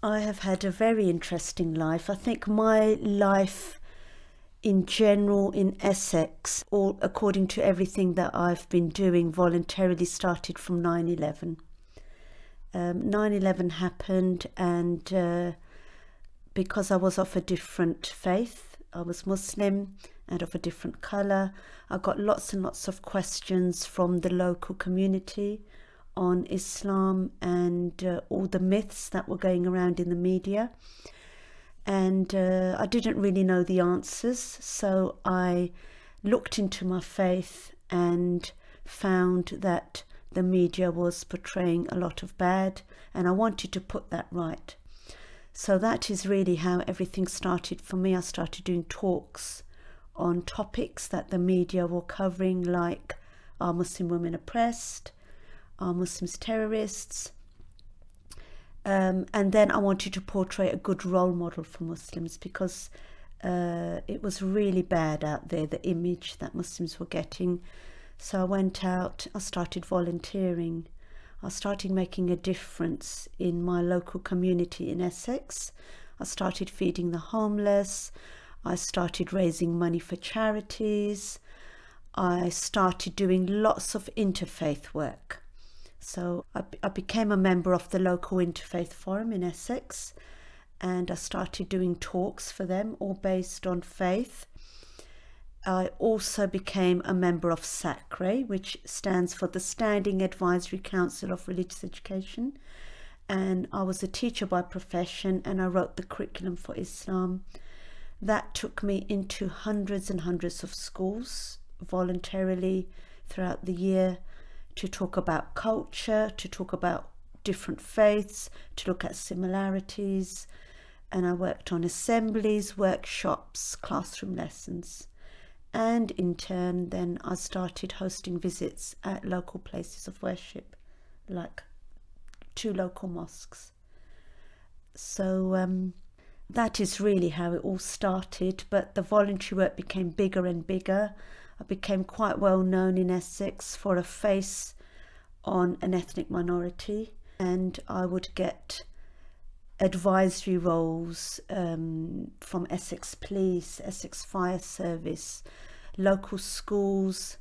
I have had a very interesting life. I think my life in general in Essex, or according to everything that I've been doing voluntarily, started from 9/11. 9/11 happened, and because I was of a different faith, I was Muslim and of a different colour, I got lots and lots of questions from the local community on Islam and all the myths that were going around in the media. And I didn't really know the answers, so I looked into my faith and found that the media was portraying a lot of bad, and I wanted to put that right. So that is really how everything started for me. I started doing talks on topics that the media were covering, like, are Muslim women oppressed? Are Muslims terrorists? And then I wanted to portray a good role model for Muslims, because it was really bad out there, the image that Muslims were getting. So I went out, I started volunteering, I started making a difference in my local community in Essex. I started feeding the homeless, I started raising money for charities, I started doing lots of interfaith work. So I became a member of the local interfaith forum in Essex, and I started doing talks for them, all based on faith. I also became a member of SACRE, which stands for the Standing Advisory Council of Religious Education, and I was a teacher by profession, and I wrote the curriculum for Islam. That took me into hundreds and hundreds of schools voluntarily throughout the year, to talk about culture, to talk about different faiths, to look at similarities. And I worked on assemblies, workshops, classroom lessons. And in turn, then I started hosting visits at local places of worship, like 2 local mosques. So that is really how it all started. But the voluntary work became bigger and bigger. I became quite well known in Essex for a face on an ethnic minority, and I would get advisory roles from Essex Police, Essex Fire Service, local schools,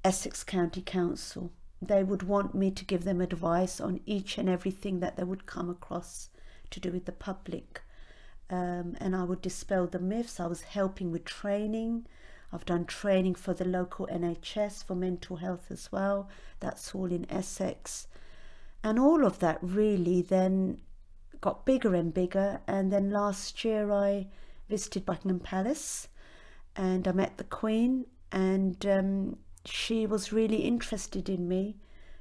Essex County Council. They would want me to give them advice on each and everything that they would come across to do with the public, and I would dispel the myths. I was helping with training. I've done training for the local NHS for mental health as well. That's all in Essex. And all of that really then got bigger and bigger. And then last year I visited Buckingham Palace and I met the Queen, and she was really interested in me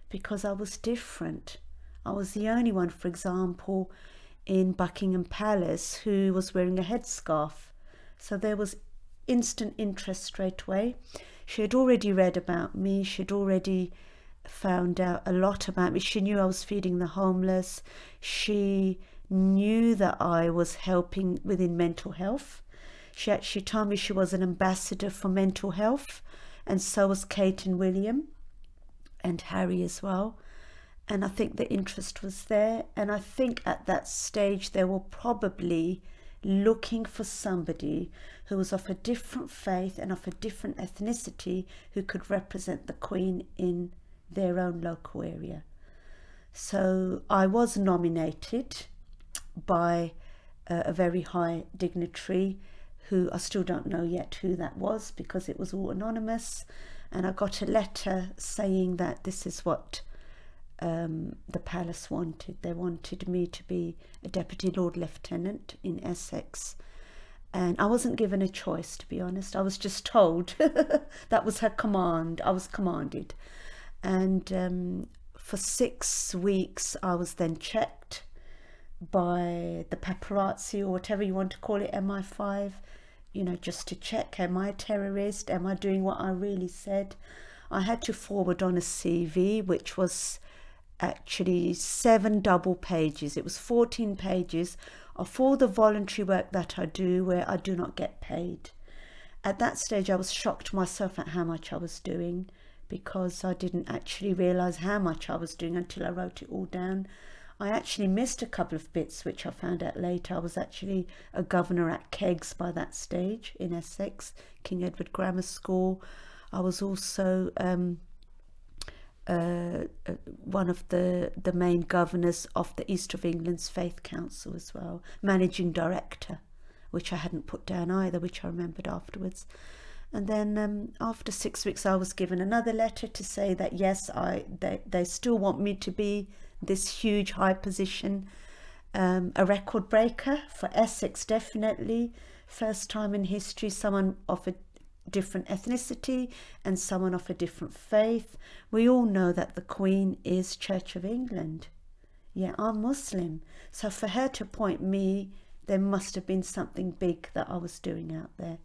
because I was different. I was the only one, for example, in Buckingham Palace who was wearing a headscarf. So there was instant interest straight away. She had already read about me, she'd already found out a lot about me. She knew I was feeding the homeless, she knew that I was helping within mental health. She actually told me she was an ambassador for mental health, and so was Kate and William and Harry as well. And I think the interest was there, and I think at that stage they were probably looking for somebody who was of a different faith and of a different ethnicity who could represent the Queen in their own local area. So I was nominated by a very high dignitary, who I still don't know yet who that was because it was all anonymous, and I got a letter saying that this is what the palace wanted. They wanted me to be a Deputy Lord Lieutenant in Essex, and I wasn't given a choice, to be honest. I was just told that was her command. I was commanded, and for 6 weeks I was then checked by the paparazzi, or whatever you want to call it, MI5, you know, just to check, am I a terrorist, am I doing what I really said. I had to forward on a CV which was actually 7 double pages. It was 14 pages of all the voluntary work that I do where I do not get paid. At that stage I was shocked myself at how much I was doing, because I didn't actually realize how much I was doing until I wrote it all down. I actually missed a couple of bits, which I found out later. I was actually a governor at Keggs by that stage in Essex, King Edward Grammar School. I was also one of the main governors of the East of England's Faith Council as well, managing director, which I hadn't put down either, which I remembered afterwards. And then after 6 weeks, I was given another letter to say that yes, they still want me to be this huge high position, a record breaker for Essex, definitely. First time in history, someone of a different ethnicity and someone of a different faith. We all know that the Queen is Church of England. Yeah, I'm Muslim. So for her to appoint me, there must have been something big that I was doing out there.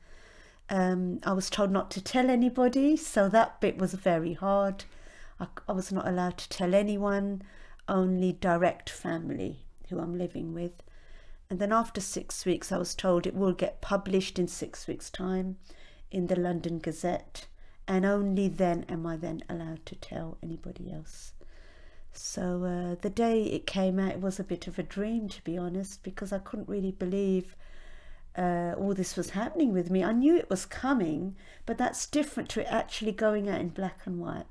I was told not to tell anybody, so that bit was very hard. I was not allowed to tell anyone, only direct family who I'm living with. And then after 6 weeks, I was told it will get published in 6 weeks' time in the London Gazette, and only then am I then allowed to tell anybody else. So the day it came out, it was a bit of a dream, to be honest, because I couldn't really believe all this was happening with me. I knew it was coming, but that's different to it actually going out in black and white.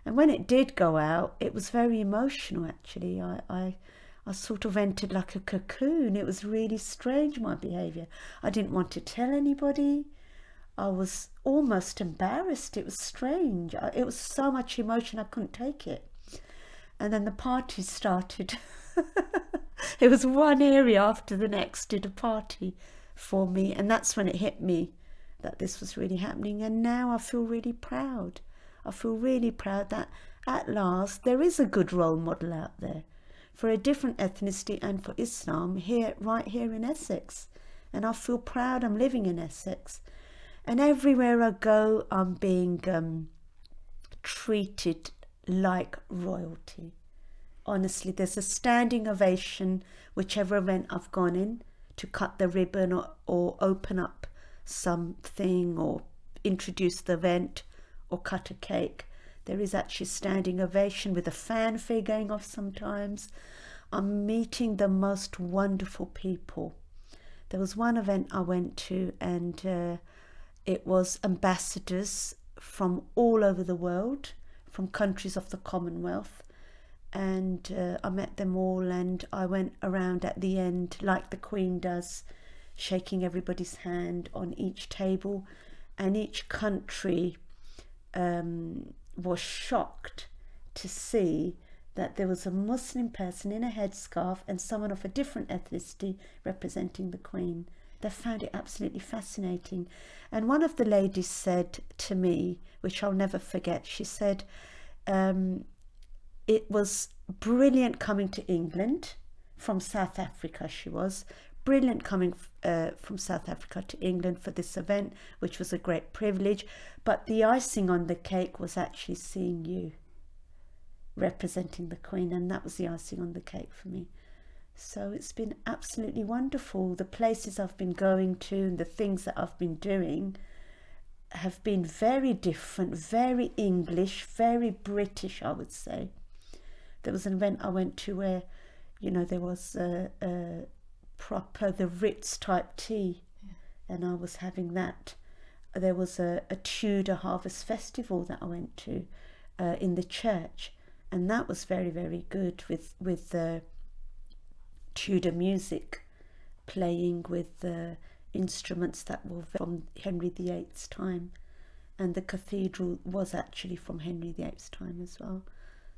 And when it did go out, it was very emotional, actually. I sort of entered like a cocoon. It was really strange, my behaviour. I didn't want to tell anybody. I was almost embarrassed. It was strange. It was so much emotion, I couldn't take it. And then the parties started. It was one area after the next did a party for me, and that's when it hit me that this was really happening. And now I feel really proud. I feel really proud that at last there is a good role model out there for a different ethnicity and for Islam here, right here in Essex. And I feel proud I'm living in Essex. And everywhere I go, I'm being treated like royalty. Honestly, there's a standing ovation whichever event I've gone in, to cut the ribbon or open up something or introduce the event or cut a cake. There is actually standing ovation with a fanfare going off sometimes. I'm meeting the most wonderful people. There was one event I went to, and it was ambassadors from all over the world, from countries of the Commonwealth. And I met them all, and I went around at the end like the Queen does, shaking everybody's hand on each table, and each country was shocked to see that there was a Muslim person in a headscarf and someone of a different ethnicity representing the Queen. They found it absolutely fascinating. And one of the ladies said to me, which I'll never forget, she said, it was brilliant coming to England from South Africa. She was brilliant coming from South Africa to England for this event, which was a great privilege. But the icing on the cake was actually seeing you representing the Queen, and that was the icing on the cake for me. So it's been absolutely wonderful. The places I've been going to and the things that I've been doing have been very different, very English, very British, I would say. There was an event I went to where, you know, there was a proper, the Ritz type tea, and I was having that. There was a Tudor Harvest Festival that I went to in the church, and that was very, very good with Tudor music playing with instruments that were from Henry VIII's time, and the cathedral was actually from Henry VIII's time as well.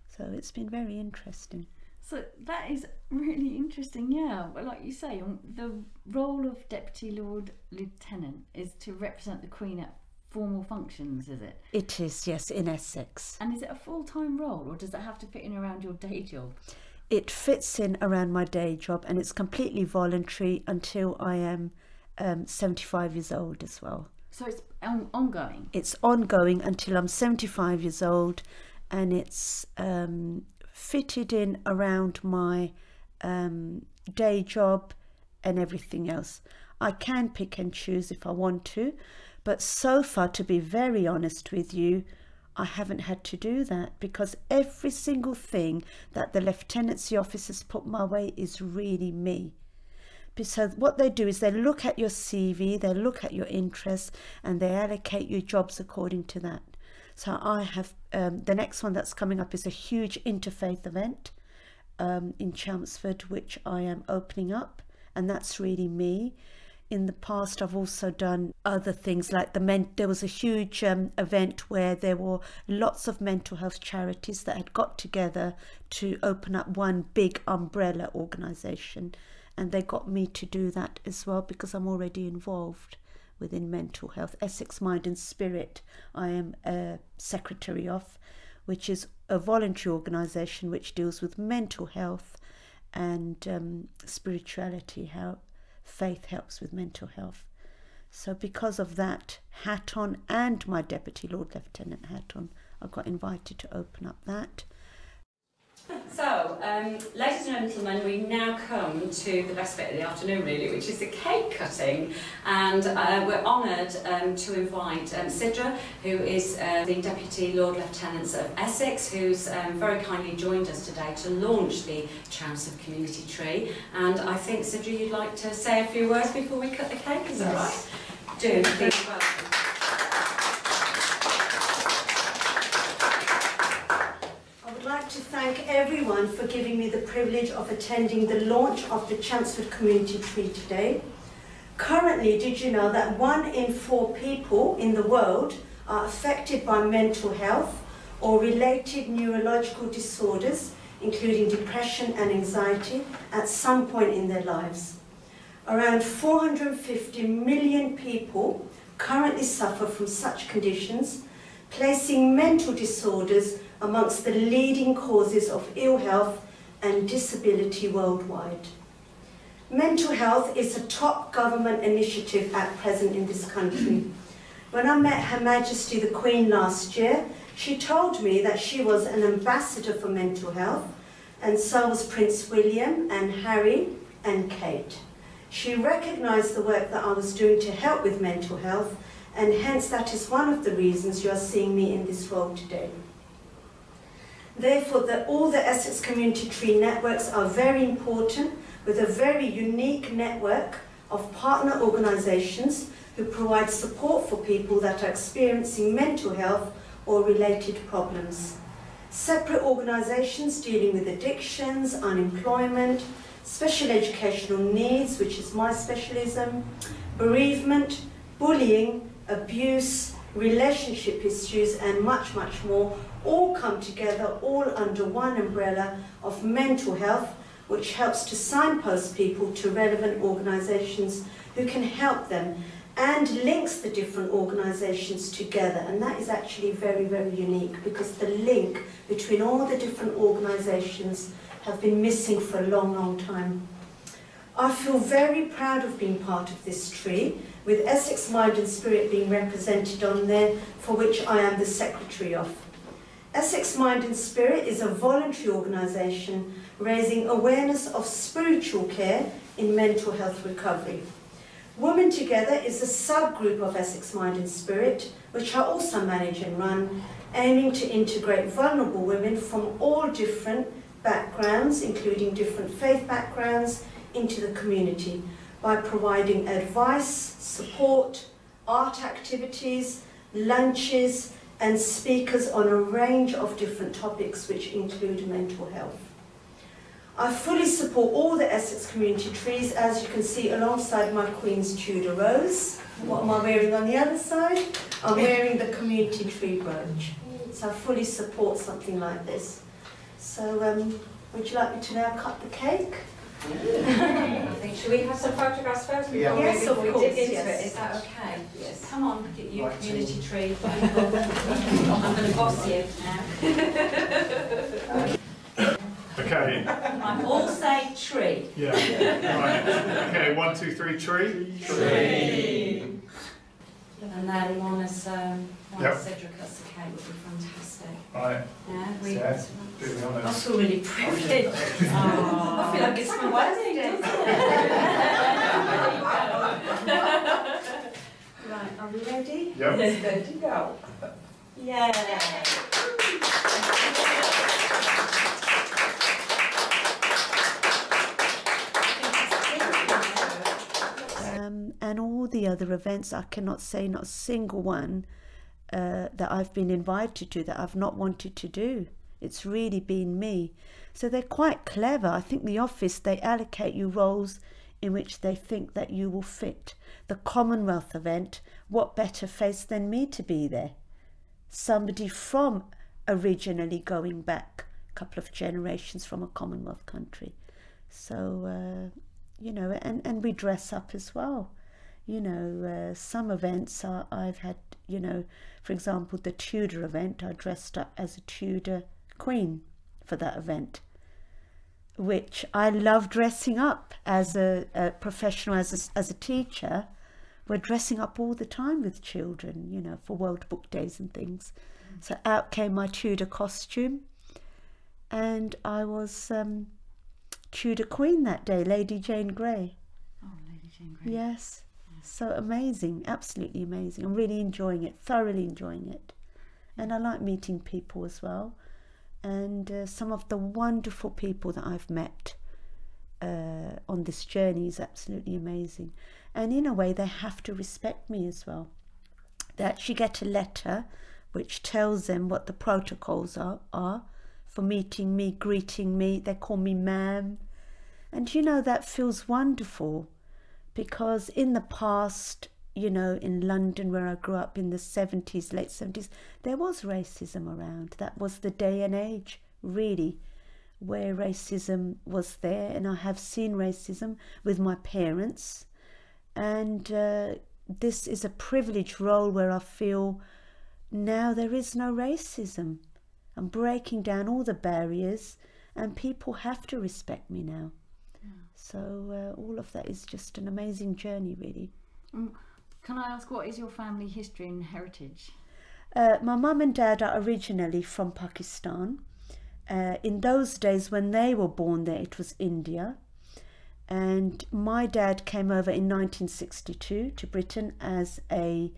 So it's been very interesting. So that is really interesting, yeah. Well, like you say, the role of Deputy Lord Lieutenant is to represent the Queen at formal functions, is it? It is, yes, in Essex. And is it a full-time role, or does it have to fit in around your day job? It fits in around my day job, and it's completely voluntary until I am 75 years old as well. So it's ongoing? It's ongoing until I'm 75 years old, and it's fitted in around my day job and everything else. I can pick and choose if I want to, but so far, to be very honest with you, I haven't had to do that, because every single thing that the lieutenancy officers put my way is really me. So what they do is they look at your CV, they look at your interests, and they allocate your jobs according to that. So I have, the next one that's coming up is a huge interfaith event in Chelmsford, which I am opening up, and that's really me. In the past, I've also done other things like there was a huge event where there were lots of mental health charities that had got together to open up one big umbrella organisation, and they got me to do that as well because I'm already involved within mental health. Essex Mind and Spirit I am a secretary of, which is a voluntary organisation which deals with mental health and spirituality, how faith helps with mental health. So because of that hat on and my Deputy Lord Lieutenant hat on, I got invited to open up that. So, ladies and gentlemen, we now come to the best bit of the afternoon really, which is the cake cutting, and we're honoured to invite Sidra, who is the Deputy Lord Lieutenant of Essex, who's very kindly joined us today to launch the Chelmsford Community Tree. And I think, Sidra, you'd like to say a few words before we cut the cake, is that right? Do, please, welcome. To thank everyone for giving me the privilege of attending the launch of the Chelmsford Community Tree today. Currently, did you know that 1 in 4 people in the world are affected by mental health or related neurological disorders, including depression and anxiety, at some point in their lives? Around 450 million people currently suffer from such conditions, placing mental disorders amongst the leading causes of ill health and disability worldwide. Mental health is a top government initiative at present in this country. When I met Her Majesty the Queen last year, she told me that she was an ambassador for mental health, and so was Prince William and Harry and Kate. She recognised the work that I was doing to help with mental health, and hence that is one of the reasons you are seeing me in this role today. Therefore, all the Essex Community Tree networks are very important, with a very unique network of partner organisations who provide support for people that are experiencing mental health or related problems. Separate organisations dealing with addictions, unemployment, special educational needs, which is my specialism, bereavement, bullying, abuse, relationship issues, and much, much more, all come together, all under one umbrella of mental health, which helps to signpost people to relevant organisations who can help them, and links the different organisations together. And that is actually very, very unique, because the link between all the different organisations have been missing for a long, long time. I feel very proud of being part of this tree, with Essex Mind and Spirit being represented on there, for which I am the secretary of. Essex Mind and Spirit is a voluntary organisation raising awareness of spiritual care in mental health recovery. Women Together is a subgroup of Essex Mind and Spirit, which I also manage and run, aiming to integrate vulnerable women from all different backgrounds, including different faith backgrounds, into the community by providing advice, support, art activities, lunches, and speakers on a range of different topics which include mental health. I fully support all the Essex Community Trees, as you can see alongside my Queen's Tudor Rose. What am I wearing on the other side? I'm wearing the Community Tree brooch. So I fully support something like this. So would you like me to now cut the cake? I think, should we have some photographs first before we dig into it? Is that okay? Yes. Come on, get you community tree. I'm going to boss you now. Okay. Right, all say tree. Yeah. Right. Okay, 1, 2, 3, tree. Tree. And then one as Yep. Sidra cuts the cake would be fantastic. Right. Yeah, we. Yes. Do the honours. I feel really privileged. I feel like it's my wedding, doesn't it? Right, are we ready? Yep. Let's go to go. Yeah. And all the other events, I cannot say not a single one that I've been invited to that I've not wanted to do. It's really been me. So they're quite clever. I think the office, they allocate you roles in which they think that you will fit. The Commonwealth event, what better face than me to be there? Somebody from originally going back a couple of generations from a Commonwealth country. So, you know, and we dress up as well. You know, some events I've had, you know, for example, the Tudor event, I dressed up as a Tudor queen for that event, which I love dressing up as a professional, as a teacher. We're dressing up all the time with children, you know, for World Book Days and things. So out came my Tudor costume, and I was Tudor Queen that day, Lady Jane Grey. Oh, Lady Jane Grey. Yes. So amazing, absolutely amazing. I'm really enjoying it, thoroughly enjoying it. And I like meeting people as well. And some of the wonderful people that I've met on this journey is absolutely amazing. And in a way, they have to respect me as well. They actually get a letter which tells them what the protocols are for meeting me, greeting me. They call me ma'am. And you know, that feels wonderful. Because in the past, you know, in London where I grew up in the 70s, late 70s, there was racism around. That was the day and age, really, where racism was there. And I have seen racism with my parents. And this is a privileged role where I feel now there is no racism. I'm breaking down all the barriers and people have to respect me now. So all of that is just an amazing journey, really. Can I ask, what is your family history and heritage? My mum and dad are originally from Pakistan. In those days when they were born there, it was India. And my dad came over in 1962 to Britain as a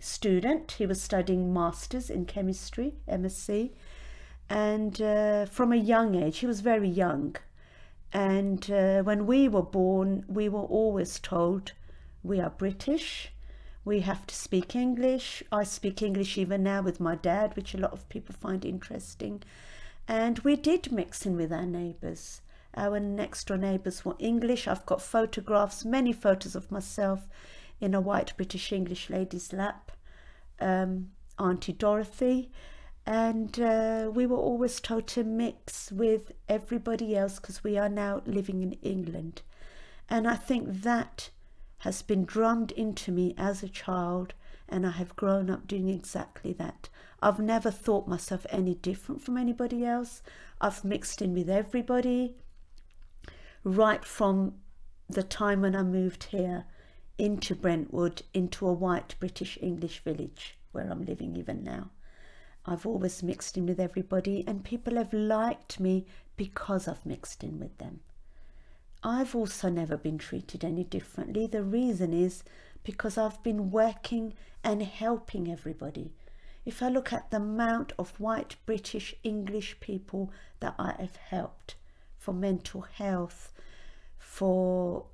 student. He was studying masters in chemistry, MSc. And from a young age, he was very young. And when we were born, we were always told we are British, we have to speak English. I speak English even now with my dad, which a lot of people find interesting. And we did mix in with our neighbours. Our next door neighbours were English. I've got photographs, many photos of myself in a white British English lady's lap, Auntie Dorothy. And we were always told to mix with everybody else because we are now living in England. And I think that has been drummed into me as a child, and I have grown up doing exactly that. I've never thought myself any different from anybody else. I've mixed in with everybody right from the time when I moved here into Brentwood, into a white British English village where I'm living even now. I've always mixed in with everybody, and people have liked me because I've mixed in with them. I've also never been treated any differently. The reason is because I've been working and helping everybody. If I look at the amount of white British English people that I have helped for mental health, for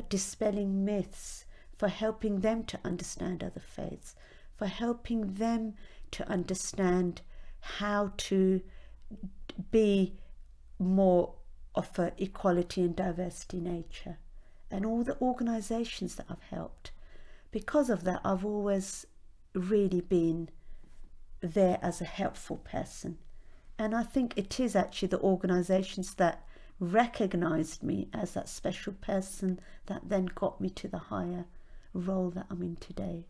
dispelling myths, for helping them to understand other faiths, for helping them to understand how to be more of an equality and diversity nature, and all the organisations that I've helped. Because of that, I've always really been there as a helpful person. And I think it is actually the organisations that recognised me as that special person that then got me to the higher role that I'm in today.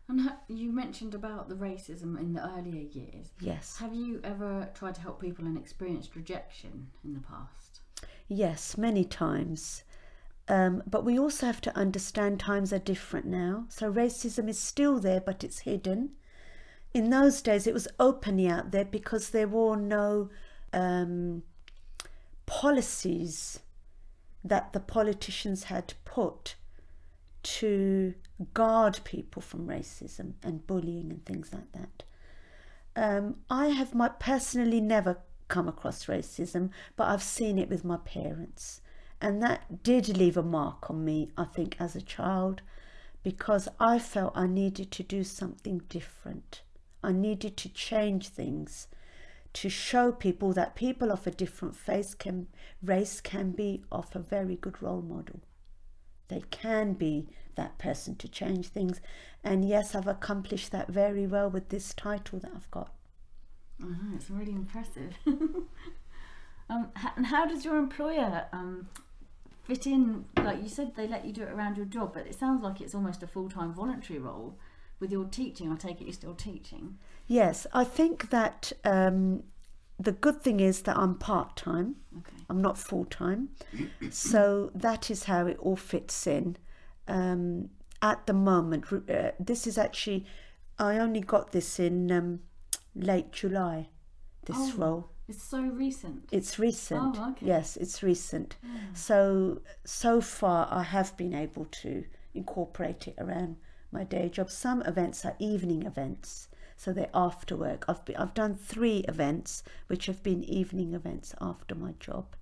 And you mentioned about the racism in the earlier years. Yes. Have you ever tried to help people and experienced rejection in the past? Yes, many times. But we also have to understand times are different now. So racism is still there, but it's hidden. In those days, it was openly out there because there were no policies that the politicians had put to guard people from racism and bullying and things like that. I have personally never come across racism, but I've seen it with my parents, and that did leave a mark on me, I think, as a child, because I felt I needed to do something different. I needed to change things to show people that people of a different race can be of a very good role model. They can be that person to change things. And yes, I've accomplished that very well with this title that I've got. It's really impressive. And how does your employer fit in? Like you said, they let you do it around your job, but it sounds like it's almost a full-time voluntary role with your teaching. I take it you're still teaching. Yes, I think that the good thing is that I'm part-time. Okay. I'm not full-time. So that is how it all fits in. At the moment, this is actually, I only got this in late July, this role. It's so recent. It's recent. Oh, okay. Yes, it's recent. Yeah. So far I have been able to incorporate it around my day job. Some events are evening events, so they're after work. I've done 3 events which have been evening events after my job,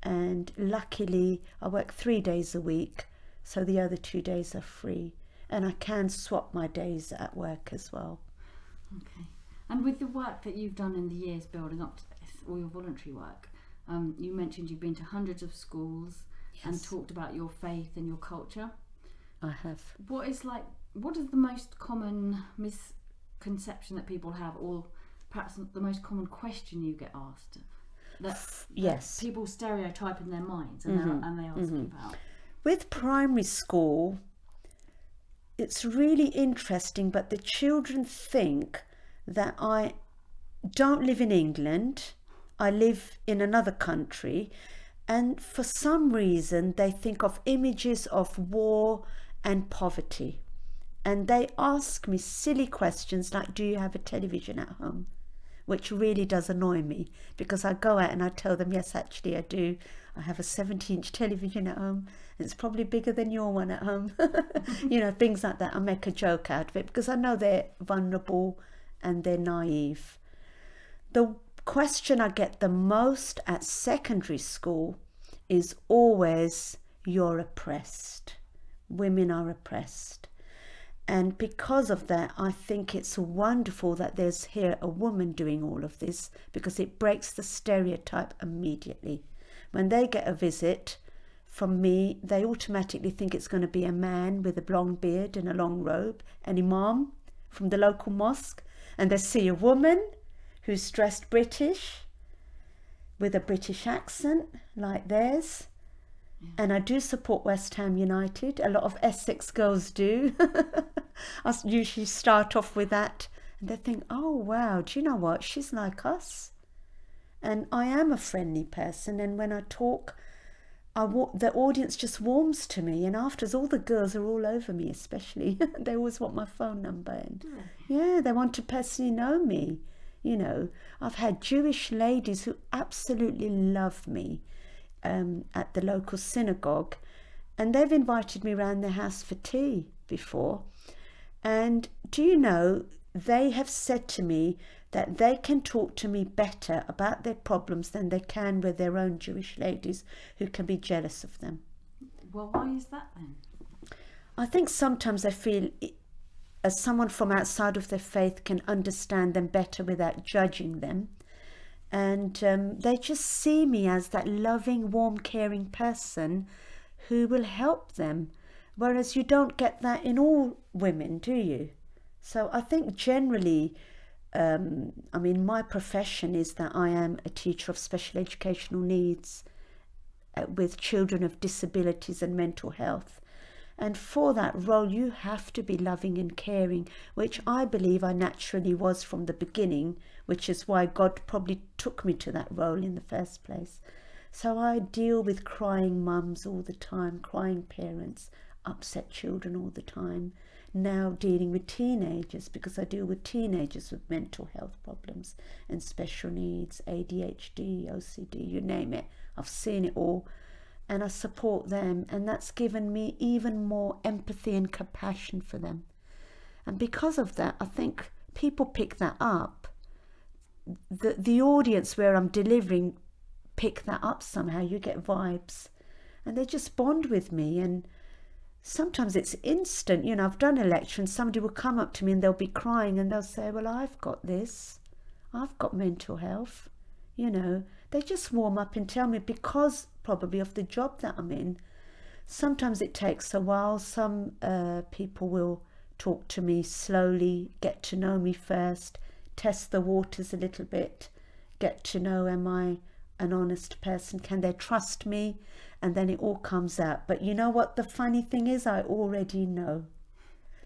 and luckily I work 3 days a week, so the other 2 days are free, and I can swap my days at work as well. Okay. And with the work that you've done in the years building up to this, all your voluntary work, you mentioned you've been to hundreds of schools. Yes. And talked about your faith and your culture. I have. What is the most common misconception that people have, or perhaps the most common question you get asked that people stereotype in their minds and they ask you about? With primary school, it's really interesting, but the children think that I don't live in England, I live in another country, and for some reason they think of images of war and poverty, and they ask me silly questions like, do you have a television at home? Which really does annoy me, because I go out and I tell them, yes, actually I do. I have a 70-inch television at home. It's probably bigger than your one at home. You know, things like that. I make a joke out of it because I know they're vulnerable and they're naive. The question I get the most at secondary school is always, you're oppressed. Women are oppressed. And because of that, I think it's wonderful that there's here a woman doing all of this, because it breaks the stereotype immediately. When they get a visit from me, they automatically think it's going to be a man with a blonde beard and a long robe, an imam from the local mosque, and they see a woman who's dressed British with a British accent like theirs. And I do support West Ham United. A lot of Essex girls do. I usually start off with that, and they think, oh wow, do you know what, she's like us. And I am a friendly person, and when I talk, the audience just warms to me, and afterwards all the girls are all over me, especially. They always want my phone number, and yeah, they want to personally know me. You know, I've had Jewish ladies who absolutely love me at the local synagogue, and they've invited me around their house for tea before. And do you know, they have said to me that they can talk to me better about their problems than they can with their own Jewish ladies who can be jealous of them. Well, why is that then? I think sometimes they feel as someone from outside of their faith can understand them better without judging them. And they just see me as that loving, warm, caring person who will help them. Whereas you don't get that in all women, do you? So I think generally, I mean, my profession is that I am a teacher of special educational needs with children of disabilities and mental health. And for that role, you have to be loving and caring, which I believe I naturally was from the beginning, which is why God probably took me to that role in the first place. So I deal with crying mums all the time, crying parents, upset children all the time. Now dealing with teenagers, because I deal with teenagers with mental health problems and special needs, ADHD, OCD, you name it. I've seen it all. and I support them, and that's given me even more empathy and compassion for them. And because of that, I think people pick that up. The audience where I'm delivering pick that up somehow. You get vibes, and they just bond with me. And sometimes it's instant. You know, I've done a lecture and somebody will come up to me and they'll be crying and they'll say, well, I've got this, I've got mental health. You know, they just warm up and tell me, because probably of the job that I'm in. Sometimes it takes a while. Some people will talk to me slowly, get to know me first, test the waters a little bit, get to know, am I an honest person? Can they trust me? And then it all comes out. But you know what the funny thing is? I already know,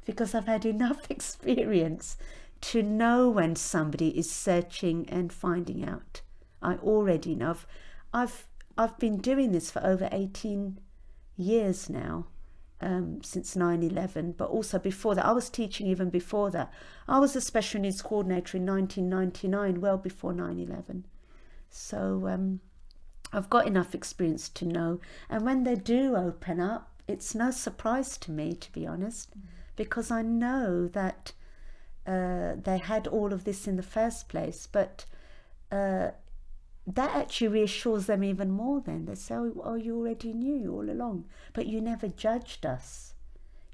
because I've had enough experience to know when somebody is searching and finding out. I already know. I've been doing this for over 18 years now, since 9/11, but also before that. I was teaching even before that. I was a special needs coordinator in 1999, well before 9/11. So I've got enough experience to know. And when they do open up, it's no surprise to me, to be honest, because I know that they had all of this in the first place. But that actually reassures them even more then. They say, oh, you already knew all along, but you never judged us.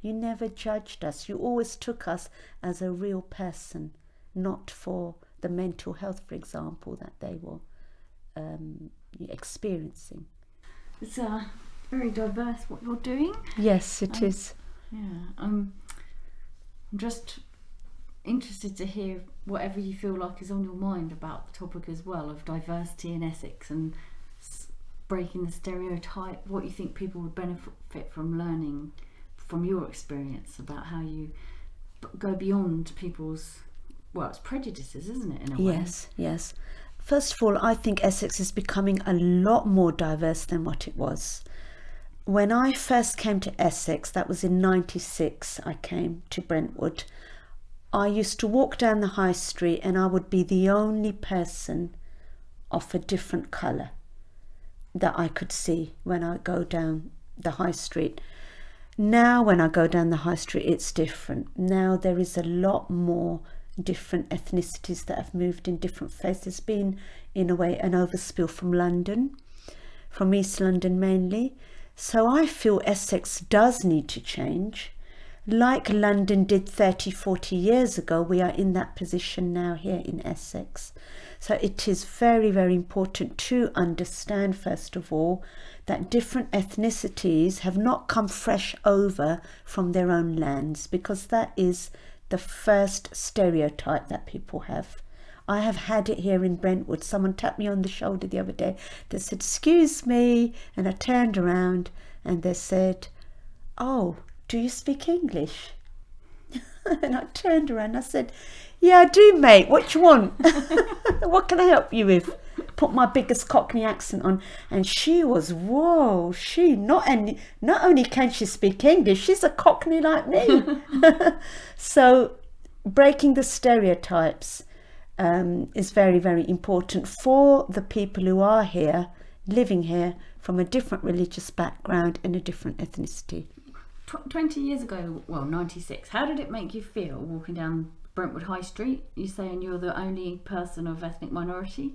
You never judged us. You always took us as a real person, not for the mental health, for example, that they were experiencing. It's very diverse what you're doing. Yes, it is. Yeah, I'm just interested to hear whatever you feel like is on your mind about the topic as well, of diversity in Essex and breaking the stereotype. What you think people would benefit from learning from your experience about how you go beyond people's, well, it's prejudices, isn't it, in a way? Yes, yes. First of all, I think Essex is becoming a lot more diverse than what it was. When I first came to Essex, that was in 96, I came to Brentwood. I used to walk down the high street and I would be the only person of a different colour that I could see when I go down the high street. Now when I go down the high street, it's different. Now there is a lot more different ethnicities that have moved in different places. There's been, in a way, an overspill from London, from East London mainly. So I feel Essex does need to change. Like London did 30, 40 years ago, we are in that position now here in Essex. So it is very, very important to understand, first of all, that different ethnicities have not come fresh over from their own lands, because that is the first stereotype that people have. I have had it here in Brentwood. Someone tapped me on the shoulder the other day. They said, excuse me, and I turned around and they said, oh, do you speak English? And I turned around and I said, yeah, I do, mate. What do you want? What can I help you with? Put my biggest Cockney accent on. And she was, whoa, she not only can she speak English, she's a Cockney like me. So breaking the stereotypes is very, very important for the people who are here, living here from a different religious background and a different ethnicity. 20 years ago, well, 96, how did it make you feel walking down Brentwood High Street? You saying you're the only person of ethnic minority?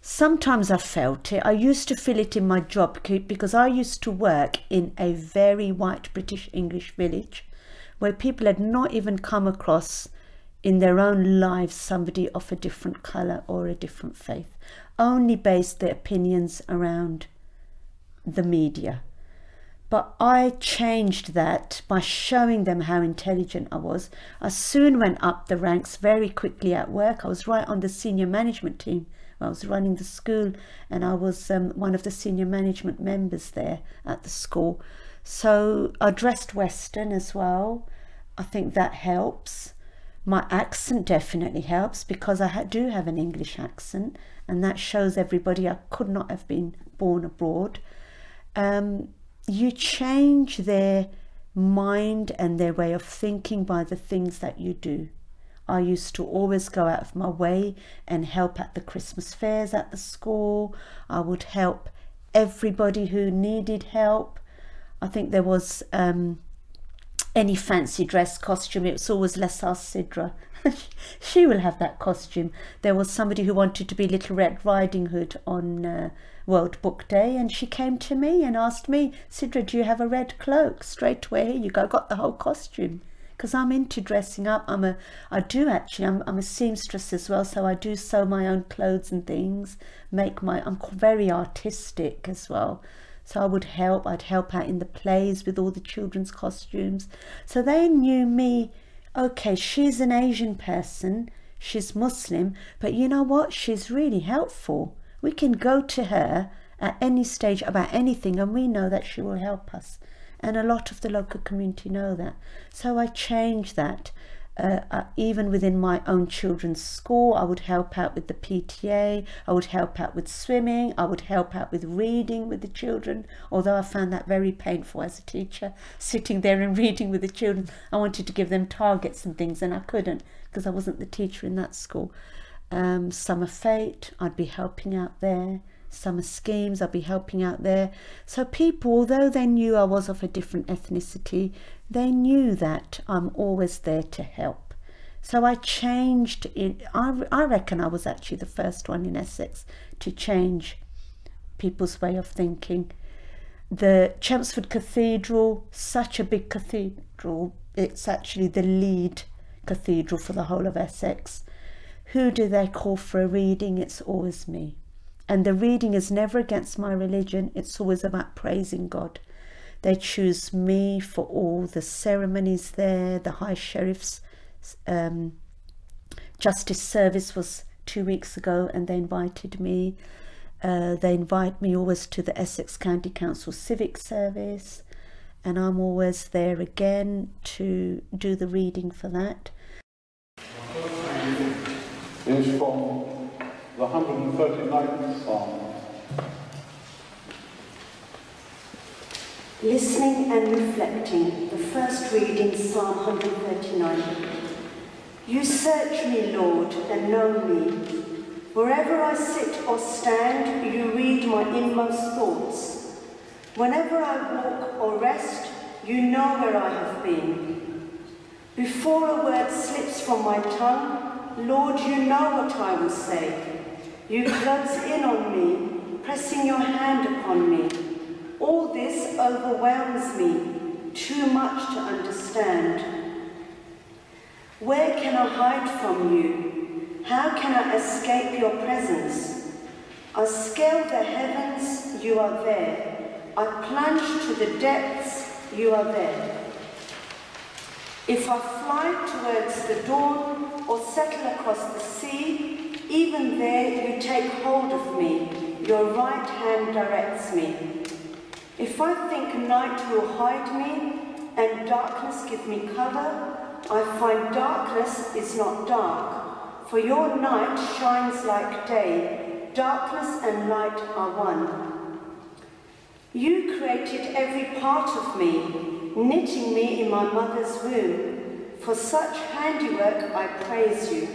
Sometimes I felt it. I used to feel it in my job because I used to work in a very white British English village where people had not even come across in their own lives somebody of a different colour or a different faith, only based their opinions around the media. But I changed that by showing them how intelligent I was. I soon went up the ranks very quickly at work. I was right on the senior management team. I was running the school and I was one of the senior management members there at the school. So I dressed Western as well. I think that helps. My accent definitely helps because I do have an English accent, and that shows everybody I could not have been born abroad. You change their mind and their way of thinking by the things that you do. I used to always go out of my way and help at the Christmas fairs at the school. I would help everybody who needed help. I think there was any fancy dress costume, it was always Let's Ask Sidra. She will have that costume. There was somebody who wanted to be Little Red Riding Hood on World Book Day, and she came to me and asked me, Sidra, do you have a red cloak? Straight away, here you go, I got the whole costume. Because I'm into dressing up. I'm a seamstress as well, so I do sew my own clothes and things, I'm very artistic as well. So I'd help out in the plays with all the children's costumes. So they knew me, okay, she's an Asian person, she's Muslim, but you know what? She's really helpful. We can go to her at any stage about anything and we know that she will help us. And a lot of the local community know that. So I changed that. Even within my own children's school, I would help out with the PTA, I would help out with swimming, I would help out with reading with the children, although I found that very painful as a teacher, sitting there and reading with the children. I wanted to give them targets and things and I couldn't because I wasn't the teacher in that school. Summer Fete, I'd be helping out there. Summer schemes, I'd be helping out there. So people, although they knew I was of a different ethnicity, they knew that I'm always there to help. So I changed it. I reckon I was actually the first one in Essex to change people's way of thinking. The Chelmsford Cathedral, such a big cathedral, it's actually the lead cathedral for the whole of Essex. Who do they call for a reading? It's always me. And the reading is never against my religion, it's always about praising God. They choose me for all the ceremonies there. The High Sheriff's Justice Service was 2 weeks ago and they invited me. They invite me always to the Essex County Council Civic Service, and I'm always there again to do the reading for that. Is from the 139th Psalm. Listening and reflecting, the first reading, Psalm 139. You search me, Lord, and know me. Wherever I sit or stand, you read my inmost thoughts. Whenever I walk or rest, you know where I have been. Before a word slips from my tongue, Lord, you know what I will say. You close in on me, pressing your hand upon me. All this overwhelms me, too much to understand. Where can I hide from you? How can I escape your presence? I scale the heavens, you are there. I plunge to the depths, you are there. If I fly towards the dawn or settle across the sea, even there you take hold of me, your right hand directs me. If I think night will hide me and darkness give me cover, I find darkness is not dark, for your night shines like day, darkness and light are one. You created every part of me, knitting me in my mother's womb. For such handiwork I praise you.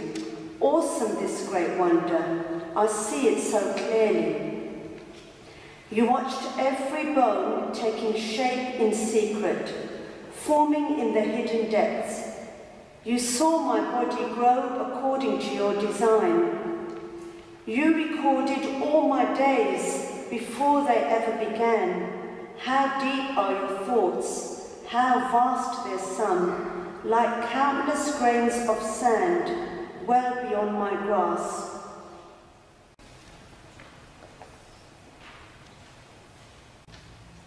Awesome this great wonder, I see it so clearly. You watched every bone taking shape in secret, forming in the hidden depths. You saw my body grow according to your design. You recorded all my days before they ever began. How deep are your thoughts, how vast their sum, like countless grains of sand, well beyond my grasp.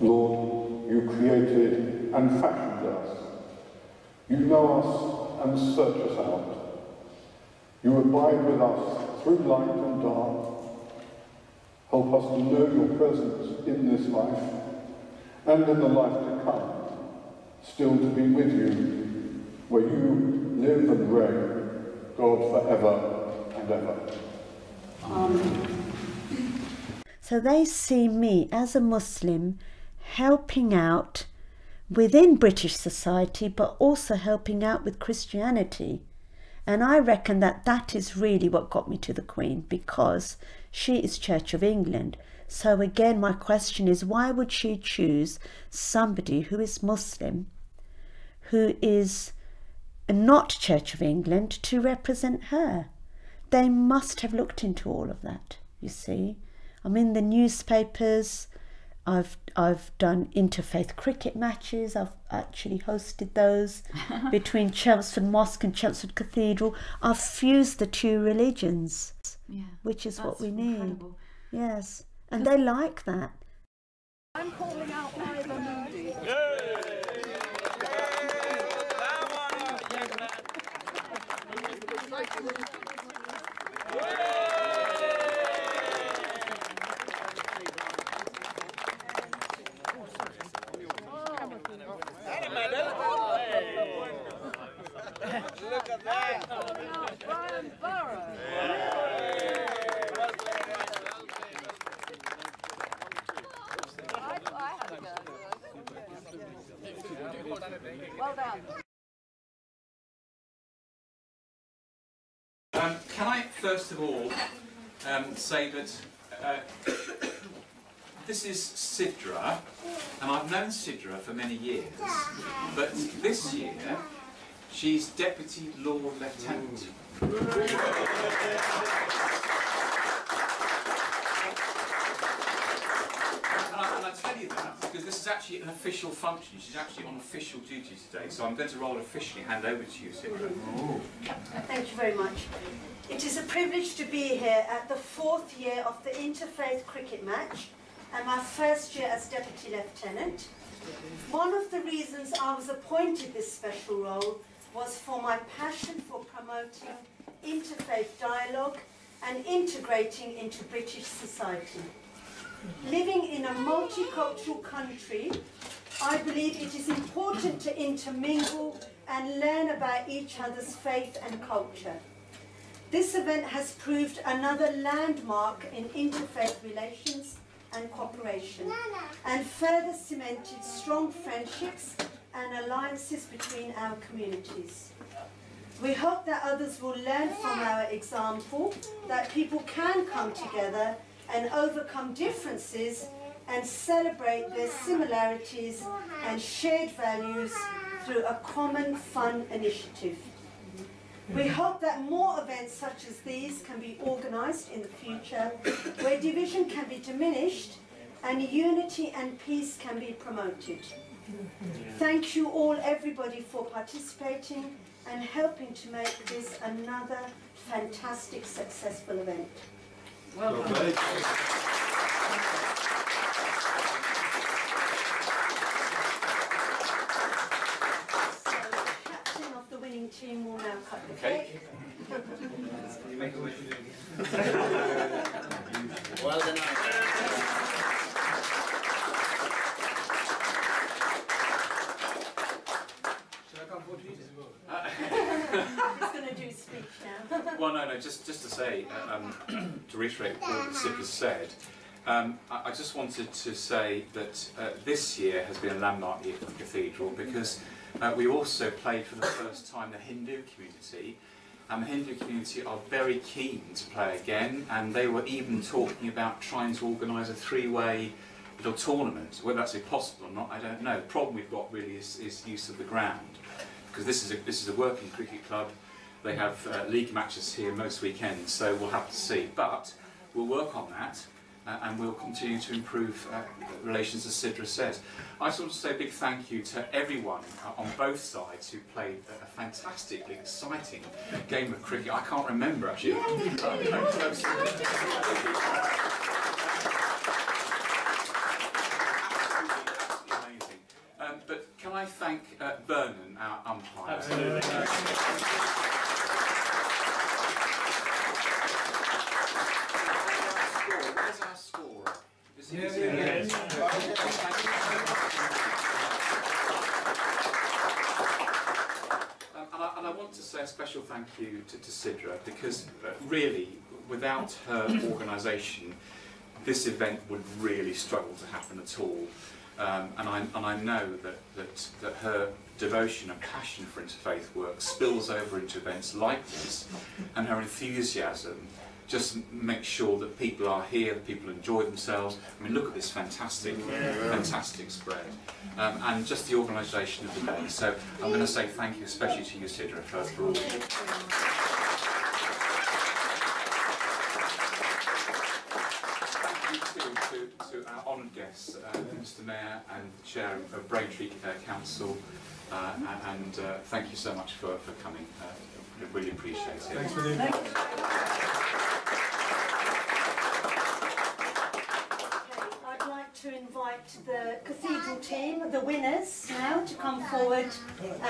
Lord, you created and fashioned us. You know us and search us out. You abide with us through light and dark. Help us to know your presence in this life and in the life to come, still to be with you, where you live and reign, God forever and ever. Amen. So they see me as a Muslim helping out within British society, but also helping out with Christianity. And I reckon that that is really what got me to the Queen, because she is Church of England. So again, my question is, why would she choose somebody who is Muslim, who is not Church of England, to represent her? They must have looked into all of that, you see. I'm in the newspapers, I've done interfaith cricket matches, I've actually hosted those between Chelmsford Mosque and Chelmsford Cathedral. I've fused the two religions, which is what we need. Yes, and they like that. I'm calling out Ivor Moody. Look at that! Brian Burrow. I had a go. Well done. Can I first of all say that this is Sidra, and I've known Sidra for many years, but this year she's Deputy Lord Lieutenant. And I tell you that because this is actually an official function. She's actually on official duty today, so I'm going to rather officially hand over to you, Sidra. Thank you very much. It is a privilege to be here at the 4th year of the interfaith cricket match and my first year as Deputy Lieutenant. One of the reasons I was appointed this special role was for my passion for promoting interfaith dialogue and integrating into British society. Living in a multicultural country, I believe it is important to intermingle and learn about each other's faith and culture. This event has proved another landmark in interfaith relations and cooperation, and further cemented strong friendships and alliances between our communities. We hope that others will learn from our example, that people can come together and overcome differences and celebrate their similarities and shared values through a common fun initiative. We hope that more events such as these can be organised in the future, where division can be diminished and unity and peace can be promoted. Thank you all, everybody, for participating and helping to make this another fantastic, successful event. Well done. Team will now cut the cake. Can you make a wish? Well done. Should I come forward to you? He's going to do a speech now. Well, no, just to say, to reiterate what Sidra's said, I just wanted to say that this year has been a landmark year for the Cathedral because we also played for the first time the Hindu community, and the Hindu community are very keen to play again, and they were even talking about trying to organise a three-way little tournament. Whether that's possible or not, I don't know. The problem we've got really is use of the ground, because this is a working cricket club. They have league matches here most weekends, so we'll have to see. But we'll work on that. And we'll continue to improve relations, as Sidra says. I just want to say a big thank you to everyone on both sides who played a fantastically exciting game of cricket. I can't remember actually. Absolutely amazing. But can I thank Vernon, our umpire? Absolutely. And I want to say a special thank you to Sidra, because really, without her organisation, this event would really struggle to happen at all. And I know that her devotion and passion for interfaith work spills over into events like this, and her enthusiasm just make sure that people are here, that people enjoy themselves. I mean, look at this fantastic spread. And just the organisation of the day. So I'm going to say thank you especially to you, Sidra, for all. To our honoured guests, Mr Mayor and the Chair of Braintree Council, and thank you so much for coming. I really appreciate it. Thanks for doing that. I'd like to invite the cathedral team, the winners, now to come forward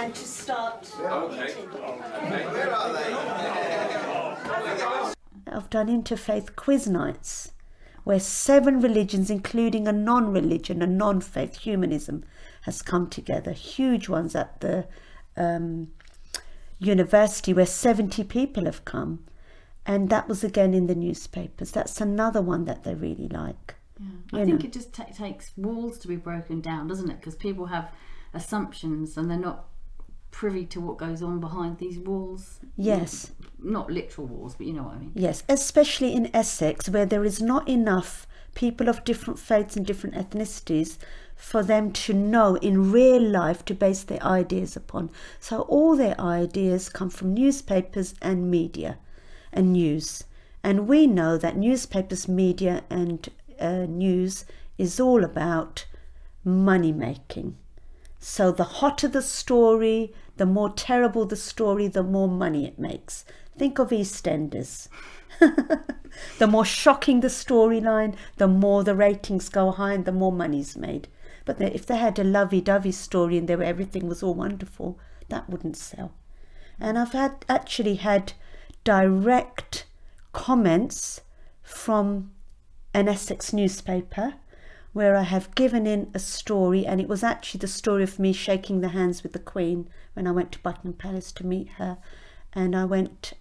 and to start eating. Where are they? I've done interfaith quiz nights, where 7 religions, including a non-religion, a non-faith, humanism, has come together. Huge ones at the university where 70 people have come. And that was again in the newspapers. That's another one that they really like. Yeah. I think it just takes walls to be broken down, doesn't it? Because people have assumptions and they're not privy to what goes on behind these walls. Yes. Not literal walls, but you know what I mean. Yes, especially in Essex, where there is not enough people of different faiths and different ethnicities for them to know in real life to base their ideas upon. So all their ideas come from newspapers and media and news. And we know that newspapers, media and news is all about money making. So the hotter the story, the more terrible the story, the more money it makes. Think of EastEnders. The more shocking the storyline, the more the ratings go high and the more money's made. But if they had a lovey-dovey story and where everything was all wonderful, that wouldn't sell. And I've actually had direct comments from an Essex newspaper where I have given in a story, and it was actually the story of me shaking the hands with the Queen when I went to Buckingham Palace to meet her. And I went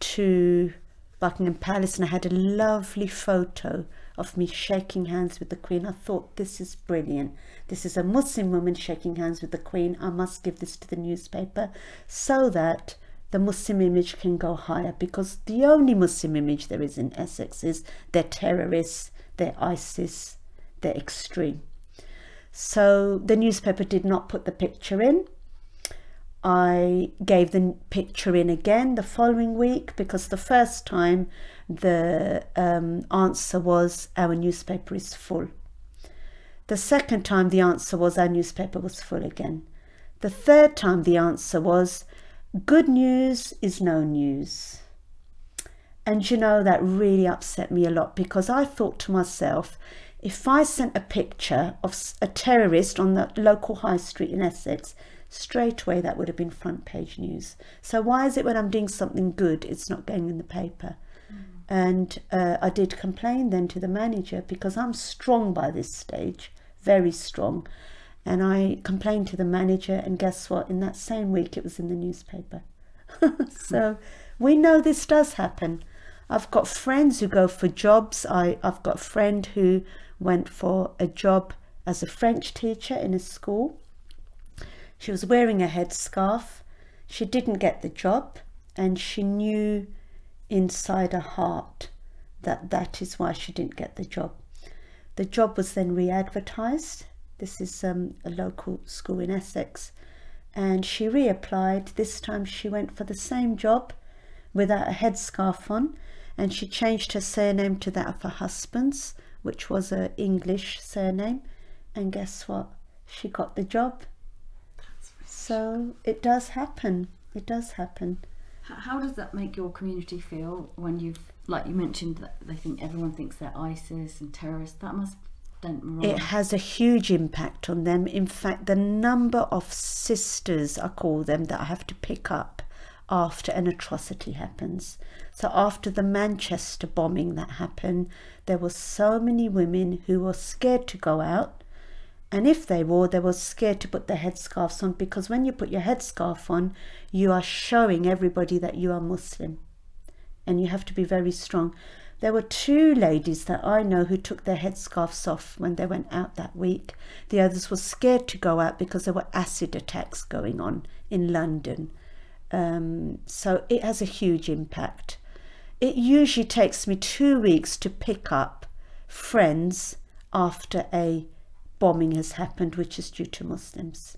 to Buckingham Palace and I had a lovely photo of me shaking hands with the Queen. I thought, this is brilliant. This is a Muslim woman shaking hands with the Queen. I must give this to the newspaper so that the Muslim image can go higher, because the only Muslim image there is in Essex is they're terrorists, they're ISIS, they're extreme. So the newspaper did not put the picture in. I gave the picture in again the following week, because the first time the answer was our newspaper is full. The second time the answer was our newspaper was full again. The third time the answer was good news is no news. And you know, that really upset me a lot, because I thought to myself, if I sent a picture of a terrorist on the local high street in Essex, straight away that would have been front page news. So why is it when I'm doing something good it's not going in the paper? And I did complain then to the manager, because I'm strong by this stage, very strong. And I complained to the manager, and guess what? In that same week it was in the newspaper. So we know this does happen. I've got friends who go for jobs. I've got a friend who went for a job as a French teacher in a school. She was wearing a headscarf. She didn't get the job, and she knew inside her heart that that is why she didn't get the job. The job was then re-advertised. This is a local school in Essex, and she reapplied. This time she went for the same job without a headscarf on, and she changed her surname to that of her husband's, which was an English surname, and guess what? She got the job. So it does happen. It does happen. How does that make your community feel when you've, like you mentioned, that everyone thinks they're ISIS and terrorists? That must dent morale. It has a huge impact on them. In fact, the number of sisters, I call them, that I have to pick up after an atrocity happens. So after the Manchester bombing that happened, there were so many women who were scared to go out. And if they were scared to put their headscarves on, because when you put your headscarf on, you are showing everybody that you are Muslim. And you have to be very strong. There were 2 ladies that I know who took their headscarves off when they went out that week. The others were scared to go out because there were acid attacks going on in London. So it has a huge impact. It usually takes me 2 weeks to pick up friends after a bombing has happened, which is due to Muslims.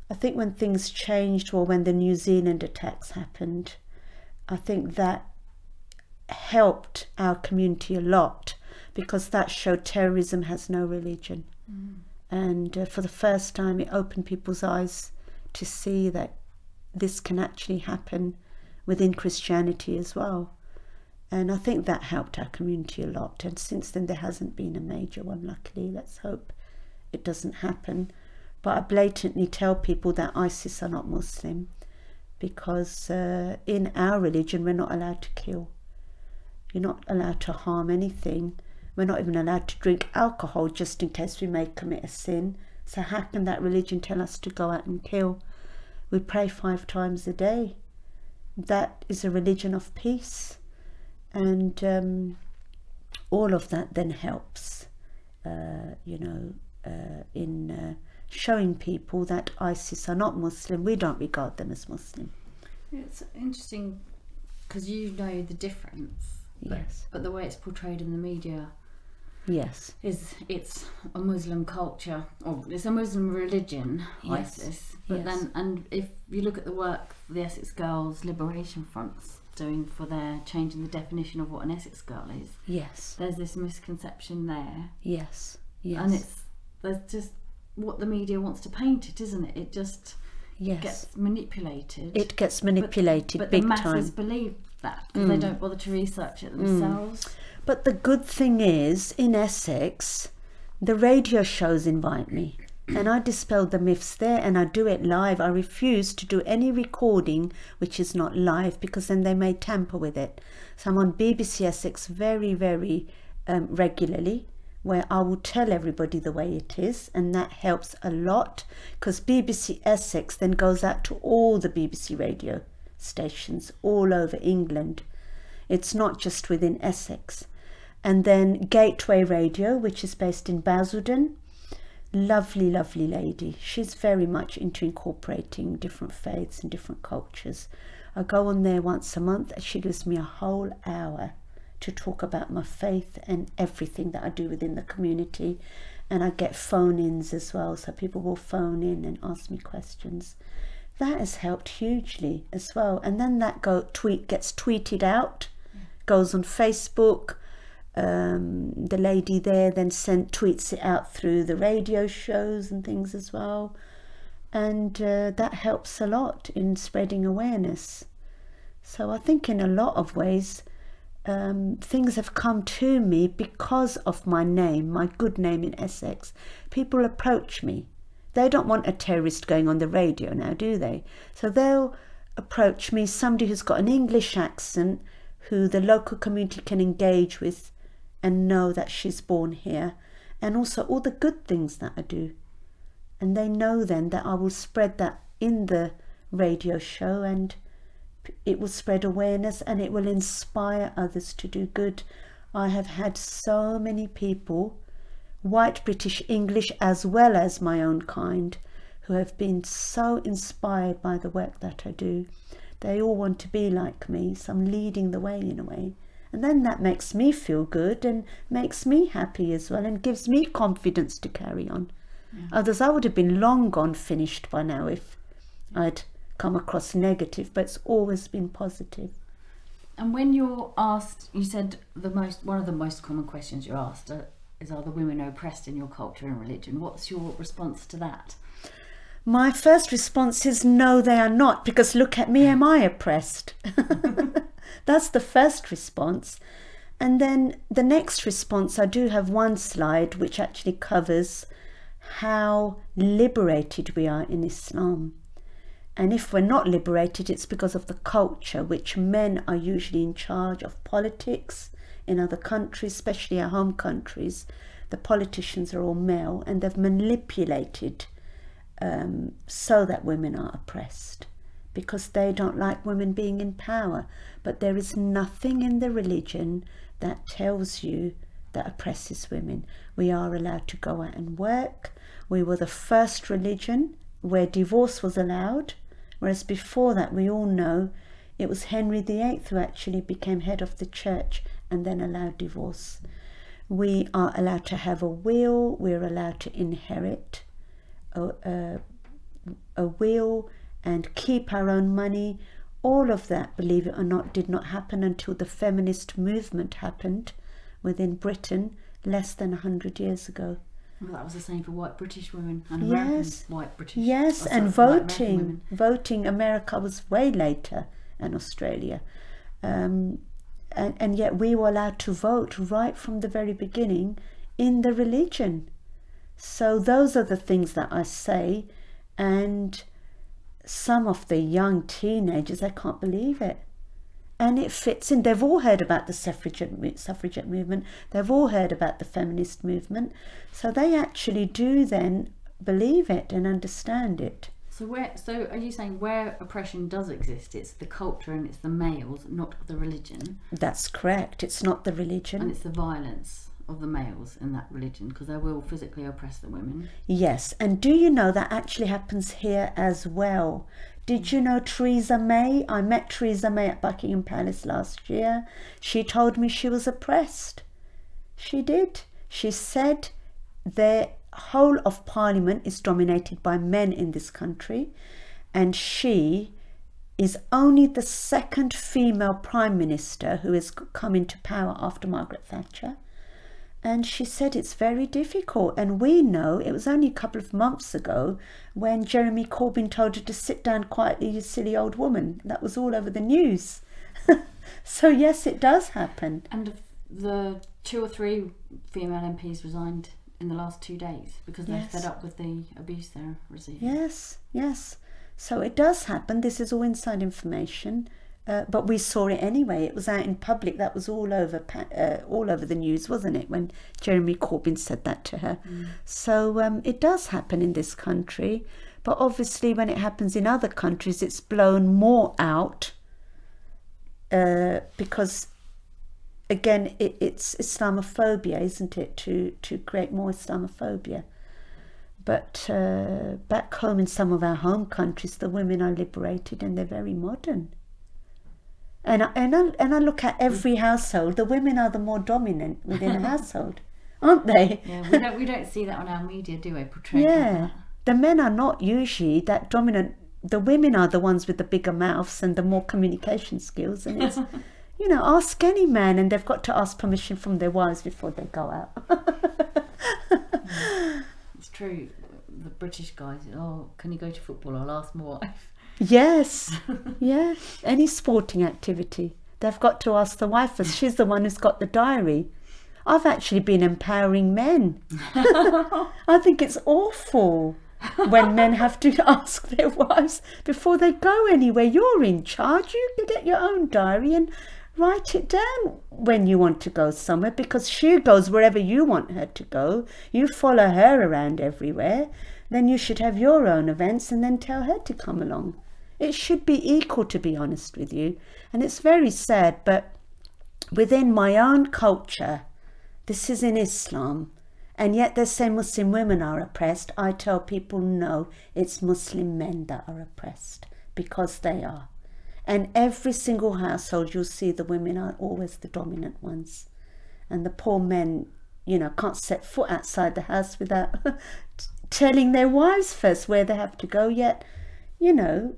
I think when things changed, or when the New Zealand attacks happened, I think that helped our community a lot, because that showed terrorism has no religion. And for the first time it opened people's eyes to see that this can actually happen within Christianity as well. And I think that helped our community a lot, and since then there hasn't been a major one, luckily. Let's hope it doesn't happen. But I blatantly tell people that ISIS are not Muslim, because in our religion we're not allowed to kill. You're not allowed to harm anything. We're not even allowed to drink alcohol, just in case we may commit a sin. So how can that religion tell us to go out and kill? We pray 5 times a day. That is a religion of peace. And all of that then helps, in showing people that ISIS are not Muslim. We don't regard them as Muslim. It's interesting because you know the difference. Yes. But the way it's portrayed in the media, yes, is it's a Muslim culture, or it's a Muslim religion, yes. ISIS. But yes. then, and if you look at the work the Essex Girls Liberation Front's doing for their changing the definition of what an Essex girl is, yes, there's this misconception there. Yes, yes. And there's just what the media wants to paint it, isn't it? It just yes. gets manipulated. It gets manipulated but big the masses time. believe that, because they don't bother to research it themselves. But the good thing is, in Essex, the radio shows invite me, and I dispel the myths there, and I do it live. I refuse to do any recording which is not live, because then they may tamper with it. So I'm on BBC Essex very, very regularly, where I will tell everybody the way it is, and that helps a lot, because BBC Essex then goes out to all the BBC radio stations all over England. It's not just within Essex. And then Gateway Radio, which is based in Basildon, lovely, lovely lady. She's very much into incorporating different faiths and different cultures. I go on there once a month, and she gives me a whole hour to talk about my faith and everything that I do within the community. And I get phone-ins as well, so people will phone in and ask me questions. That has helped hugely as well. And then that gets tweeted out, goes on Facebook. The lady there then tweets it out through the radio shows and things as well. And that helps a lot in spreading awareness. So I think in a lot of ways, things have come to me because of my name, my good name in Essex. People approach me. They don't want a terrorist going on the radio now, do they? So they'll approach me, somebody who's got an English accent, who the local community can engage with and know that she's born here, and also all the good things that I do. And they know then that I will spread that in the radio show, and it will spread awareness, and it will inspire others to do good. I have had so many people, white, British, English, as well as my own kind, who have been so inspired by the work that I do. They all want to be like me, so I'm leading the way in a way. And then that makes me feel good and makes me happy as well, and gives me confidence to carry on. Yeah. Others, I would have been long gone finished by now if I'd come across negative, but it's always been positive. And when you're asked, you said one of the most common questions you're asked is, are the women oppressed in your culture and religion? What's your response to that? My first response is no, they are not, because look at me, am I oppressed? That's the first response. And then the next response, I do have one slide which actually covers how liberated we are in Islam. And if we're not liberated, it's because of the culture, which men are usually in charge of politics in other countries, especially our home countries. The politicians are all male, and they've manipulated so that women are oppressed, because they don't like women being in power. But there is nothing in the religion that tells you that oppresses women. We are allowed to go out and work. We were the first religion where divorce was allowed, whereas before that, we all know, It was Henry VIII who actually became head of the church and then allowed divorce. We are allowed to have a will, we're allowed to inherit a will and keep our own money. All of that, believe it or not, did not happen until the feminist movement happened within Britain less than 100 years ago. Well, that was the same for white British women and American white British. Yes, and voting. Voting, America was way later, and Australia. And yet we were allowed to vote right from the very beginning in the religion. So those are the things that I say, and some of the young teenagers, they can't believe it. And it fits in. They've all heard about the suffragette movement. They've all heard about the feminist movement. So they actually do then believe it and understand it. So are you saying where oppression does exist, it's the culture and it's the males, not the religion? That's correct. It's not the religion. And it's the violence of the males in that religion, because they will physically oppress the women. Yes, and do you know that actually happens here as well? Did you know Theresa May? I met Theresa May at Buckingham Palace last year. She told me she was oppressed. She did. She said the whole of Parliament is dominated by men in this country, and she is only the second female Prime Minister who has come into power after Margaret Thatcher. And she said it's very difficult. And we know it was only a couple of months ago when Jeremy Corbyn told her to sit down quietly, you silly old woman. That was all over the news. So yes, it does happen. And the 2 or 3 female MPs resigned in the last 2 days because they're fed up with the abuse they're receiving. Yes, yes. So it does happen. This is all inside information. But we saw it anyway. It was out in public. That was all over the news, wasn't it, when Jeremy Corbyn said that to her? So it does happen in this country. But obviously when it happens in other countries, it's blown more out because, again, it's Islamophobia, isn't it, to create more Islamophobia. But back home in some of our home countries, the women are liberated and they're very modern. And I look at every household, the women are the more dominant within a household, aren't they? Yeah, we don't see that on our media, do we? Portrayed like that. The men are not usually that dominant. The women are the ones with the bigger mouths and the more communication skills. And it's, you know, ask any man, and they've got to ask permission from their wives before they go out. It's true. The British guys, oh, can you go to football? I'll ask my wife. Yes, yeah, any sporting activity. They've got to ask the wife first. She's the one who's got the diary. I've actually been empowering men. I think it's awful when men have to ask their wives before they go anywhere. You're in charge. You can get your own diary and write it down when you want to go somewhere, because she goes wherever you want her to go. You follow her around everywhere. Then you should have your own events and then tell her to come along. It should be equal, to be honest with you. And it's very sad, but within my own culture, this is in Islam, and yet they say Muslim women are oppressed. I tell people no, it's Muslim men that are oppressed, because they are. And every single household, you'll see the women are always the dominant ones. And the poor men, you know, can't set foot outside the house without telling their wives first where they have to go. Yet, you know,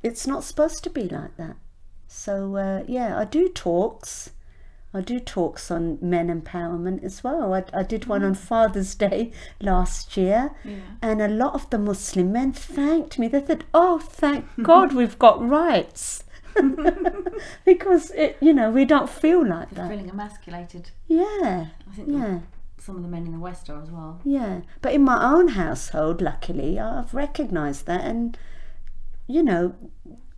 it's not supposed to be like that. So yeah, I do talks on men empowerment as well. I did one on Father's Day last year, and a lot of the Muslim men thanked me. They said, oh, thank God we've got rights. Because you know, we don't feel like that. Feeling emasculated. Yeah, I think some of the men in the West are as well. Yeah, but in my own household, luckily, I've recognised that, and you know,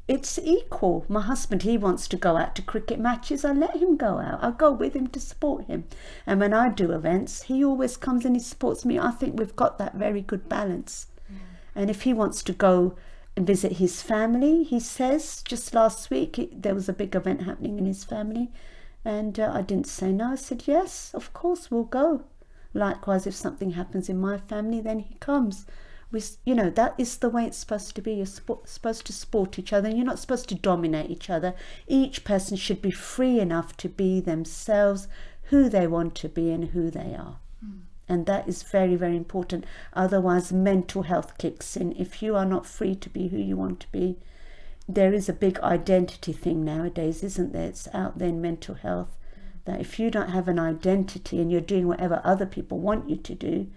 it's equal. My husband, he wants to go out to cricket matches. I let him go out. I go with him to support him. And when I do events, he always comes and he supports me. I think we've got that very good balance. And if he wants to go and visit his family, he says, just last week, there was a big event happening in his family. And I didn't say no. I said, yes, of course, we'll go. Likewise, if something happens in my family, then he comes. you know, that is the way it's supposed to be. You're supposed to support each other, and you're not supposed to dominate each other. Each person should be free enough to be themselves, who they want to be and who they are. And that is very, very important. Otherwise, mental health kicks in. If you are not free to be who you want to be, there is a big identity thing nowadays, isn't there? It's out there in mental health, that if you don't have an identity and you're doing whatever other people want you to do,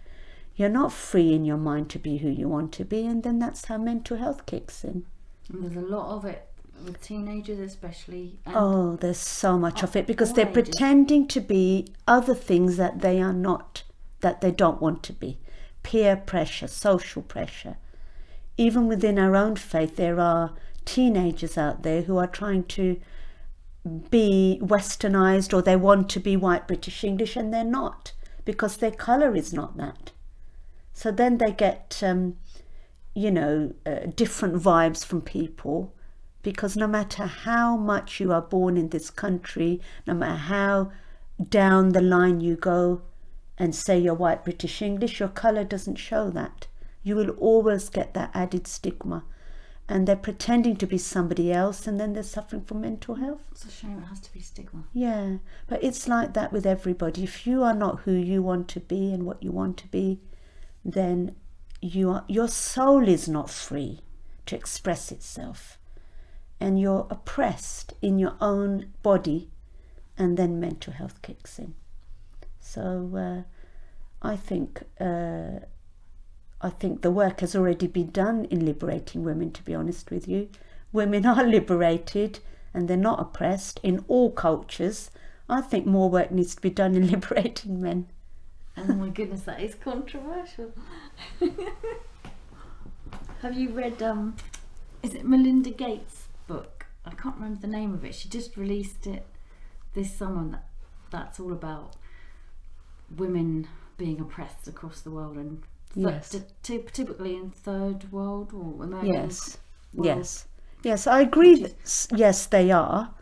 you're not free in your mind to be who you want to be, and then that's how mental health kicks in. And there's a lot of it with teenagers especially. Oh, there's so much of it, because they're pretending to be other things that they are not, that they don't want to be. Peer pressure, social pressure. Even within our own faith, there are teenagers out there who are trying to be westernized, or they want to be white British English, and they're not, because their colour is not that. So then they get you know, different vibes from people, because no matter how much you are born in this country, no matter how down the line you go and say you're white British English, your colour doesn't show that. You will always get that added stigma, and they're pretending to be somebody else, and then they're suffering from mental health. It's a shame it has to be stigma. Yeah, but it's like that with everybody. If you are not who you want to be and what you want to be, then your soul is not free to express itself, and you're oppressed in your own body, and then mental health kicks in. So I think the work has already been done in liberating women, to be honest with you. Women are liberated and they're not oppressed in all cultures. I think more work needs to be done in liberating men. Oh my goodness, that is controversial. Have you read, is it Melinda Gates' book? I can't remember the name of it. She just released it this summer. That's all about women being oppressed across the world, and yes, typically in third world or emerging world. Yes, I agree. Yes, they are,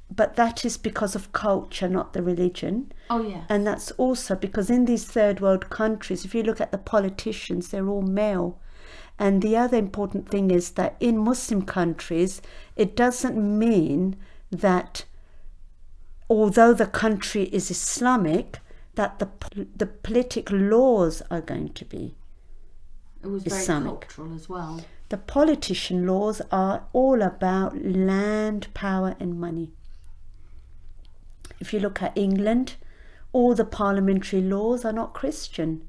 but that is because of culture, not the religion. Oh yeah. And that's also because in these third world countries, if you look at the politicians, they're all male. And the other important thing is that in Muslim countries, it doesn't mean that although the country is Islamic, that the political laws are going to be It was very Islamic. cultural as well. The politician laws are all about land, power and money. If you look at England, all the parliamentary laws are not Christian.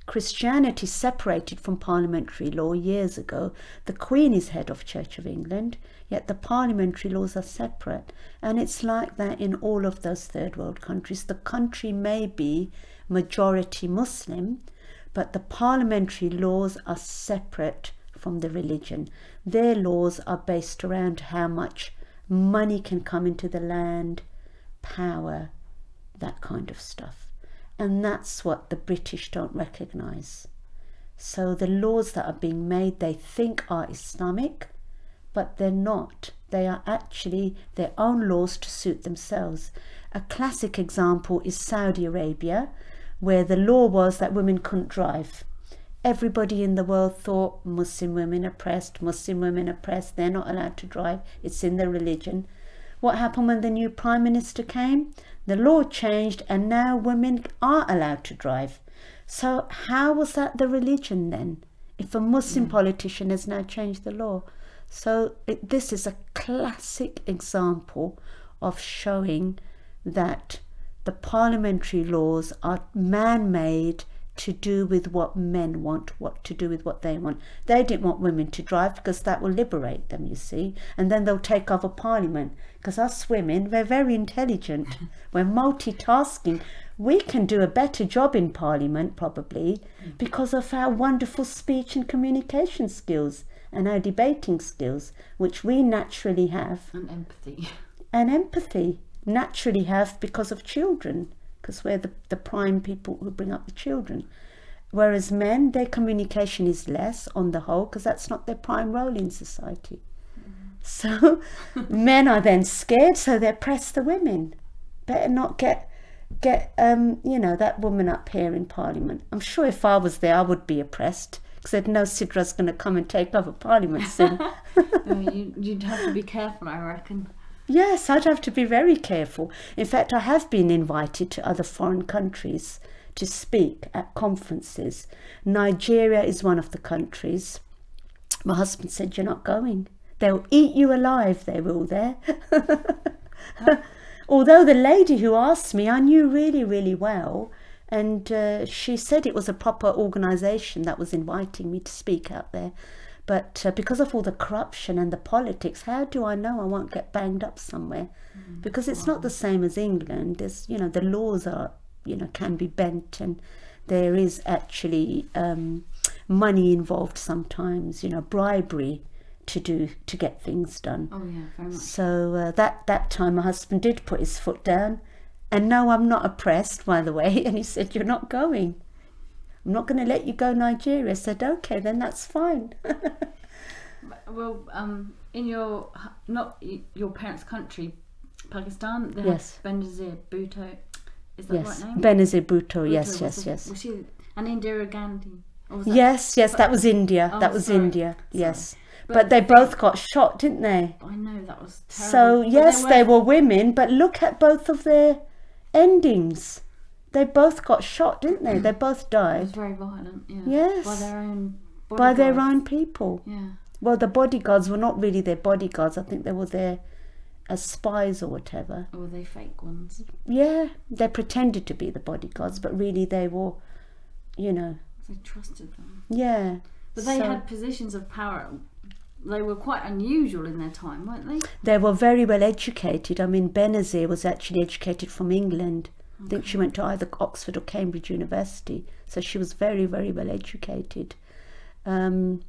Christianity separated from parliamentary law years ago. The Queen is head of Church of England, yet the parliamentary laws are separate. And it's like that in all of those third world countries. The country may be majority Muslim, but the parliamentary laws are separate from the religion. Their laws are based around how much money can come into the land, power, that kind of stuff. And that's what the British don't recognise. So the laws that are being made, they think are Islamic, but they're not. They are actually their own laws to suit themselves. A classic example is Saudi Arabia, where the law was that women couldn't drive. Everybody in the world thought Muslim women oppressed, they're not allowed to drive, it's in their religion. What happened when the new Prime Minister came? The law changed and now women are allowed to drive. So how was that the religion then, if a Muslim politician has now changed the law? So this is a classic example of showing that the parliamentary laws are man-made to do with what men want, what to do with what they want. They didn't want women to drive because that will liberate them, you see, and then they'll take over parliament, because us women, we're very intelligent, we're multitasking. We can do a better job in parliament probably because of our wonderful speech and communication skills and our debating skills, which we naturally have. And empathy naturally have because of children, because we're the prime people who bring up the children. Whereas men, their communication is less on the whole, because that's not their prime role in society. So men are then scared, so they press the women. Better not get you know, that woman up here in parliament. I'm sure if I was there, I would be oppressed, said, no, Sidra's going to come and take over Parliament soon. You'd have to be careful, I reckon. Yes, I'd have to be very careful. In fact, I have been invited to other foreign countries to speak at conferences. Nigeria is one of the countries. My husband said, you're not going. They'll eat you alive, they will there. Although the lady who asked me, I knew really, really well. And she said it was a proper organisation that was inviting me to speak out there. But because of all the corruption and the politics, how do I know I won't get banged up somewhere? Because it's not the same as England. There's, you know, the laws are, you know, can be bent, and there is actually money involved sometimes, you know, bribery to get things done. Oh yeah, very much. So that time my husband did put his foot down, and no, I'm not oppressed, by the way. And he said, you're not going. I'm not going to let you go Nigeria. I said, okay, then that's fine. Well, in your parents' country, Pakistan, they yes. have Benazir Bhutto. Is that the right name? Benazir Bhutto. Yes. Was she and Indira Gandhi? Yes, that was India. Oh, that was sorry. India. Sorry. Yes. But they both got shot, didn't they? I know, that was terrible. So yes, they were women, but look at both of their endings. They both got shot, didn't they? They both died. It was very violent, yeah. Yes. By their own bodyguards. By their own people. Yeah. Well, the bodyguards were not really their bodyguards. I think they were there as spies or whatever. Or were they fake ones? Yeah, they pretended to be the bodyguards, but really they were, you know. They trusted them. Yeah. But they had positions of power. They were quite unusual in their time, weren't they? They were very well educated. I mean, Benazir was actually educated from England. I think she went to either Oxford or Cambridge University, so she was very, very well educated. But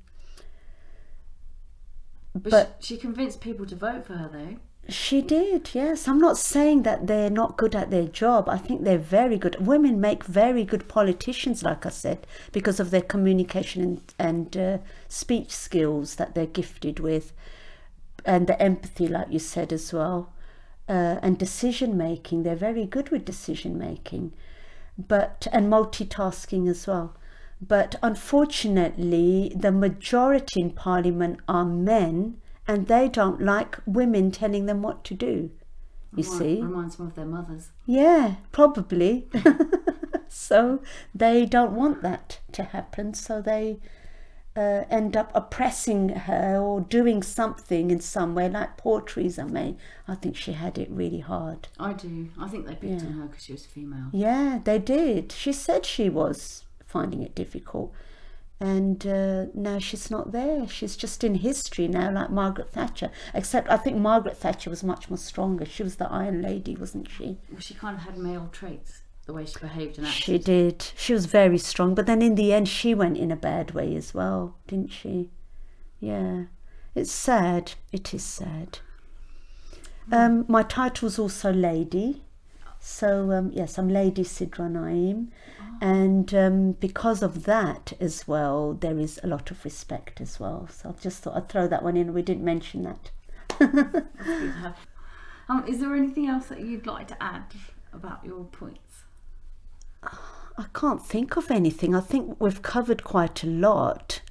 she convinced people to vote for her, though. She did, yes. I'm not saying that they're not good at their job. I think they're very good. Women make very good politicians, like I said, because of their communication and speech skills that they're gifted with, and the empathy, like you said as well. And decision making, they're very good with decision making, and multitasking as well. But unfortunately, the majority in Parliament are men, and they don't like women telling them what to do. You see, reminds them of their mothers. Yeah, probably. So they don't want that to happen. So they end up oppressing her or doing something in some way, like poor Theresa May. I think she had it really hard. I do. I think they picked on her because she was female. Yeah, they did. She said she was finding it difficult, and now she's not there. She's just in history now, like Margaret Thatcher, except I think Margaret Thatcher was much more stronger. She was the Iron Lady, wasn't she? Well, she kind of had male traits, the way she behaved and acted. She did. She was very strong, but then in the end she went in a bad way as well, didn't she? Yeah, it's sad. It is sad. My title's also Lady, so yes, I'm Lady Sidra Naeem, and because of that as well, there is a lot of respect as well. So I just thought I'd throw that one in. We didn't mention that. That's good to have. Is there anything else that you'd like to add about your points? I can't think of anything. I think we've covered quite a lot.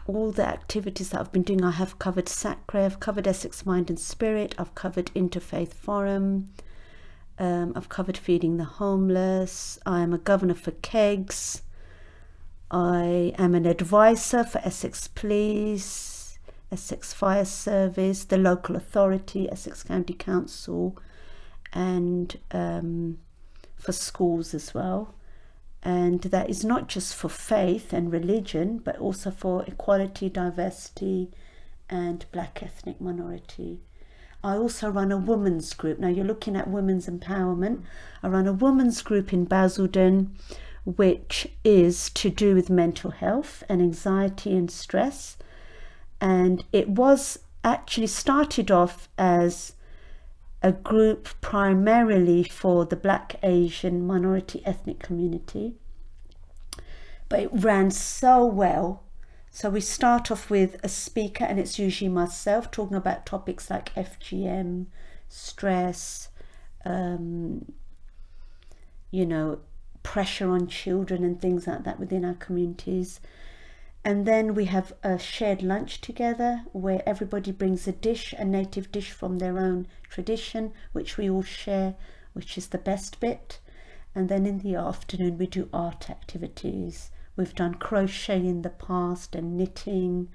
All the activities that I've been doing, I have covered Sacre, I've covered Essex Mind and Spirit, I've covered Interfaith Forum, I've covered Feeding the Homeless, I am a governor for Kegs, I am an advisor for Essex Police, Essex Fire Service, the local authority, Essex County Council, and for schools as well. And that is not just for faith and religion, but also for equality, diversity, and black ethnic minority. I also run a women's group. Now you're looking at women's empowerment. I run a women's group in Basildon, which is to do with mental health and anxiety and stress. And it was actually started off as a group primarily for the Black, Asian, minority ethnic community, but it ran so well. So we start off with a speaker, and it's usually myself, talking about topics like FGM, stress, you know, pressure on children and things like that within our communities. And then we have a shared lunch together where everybody brings a dish, a native dish from their own tradition, which we all share, which is the best bit. And then in the afternoon we do art activities. We've done crochet in the past and knitting.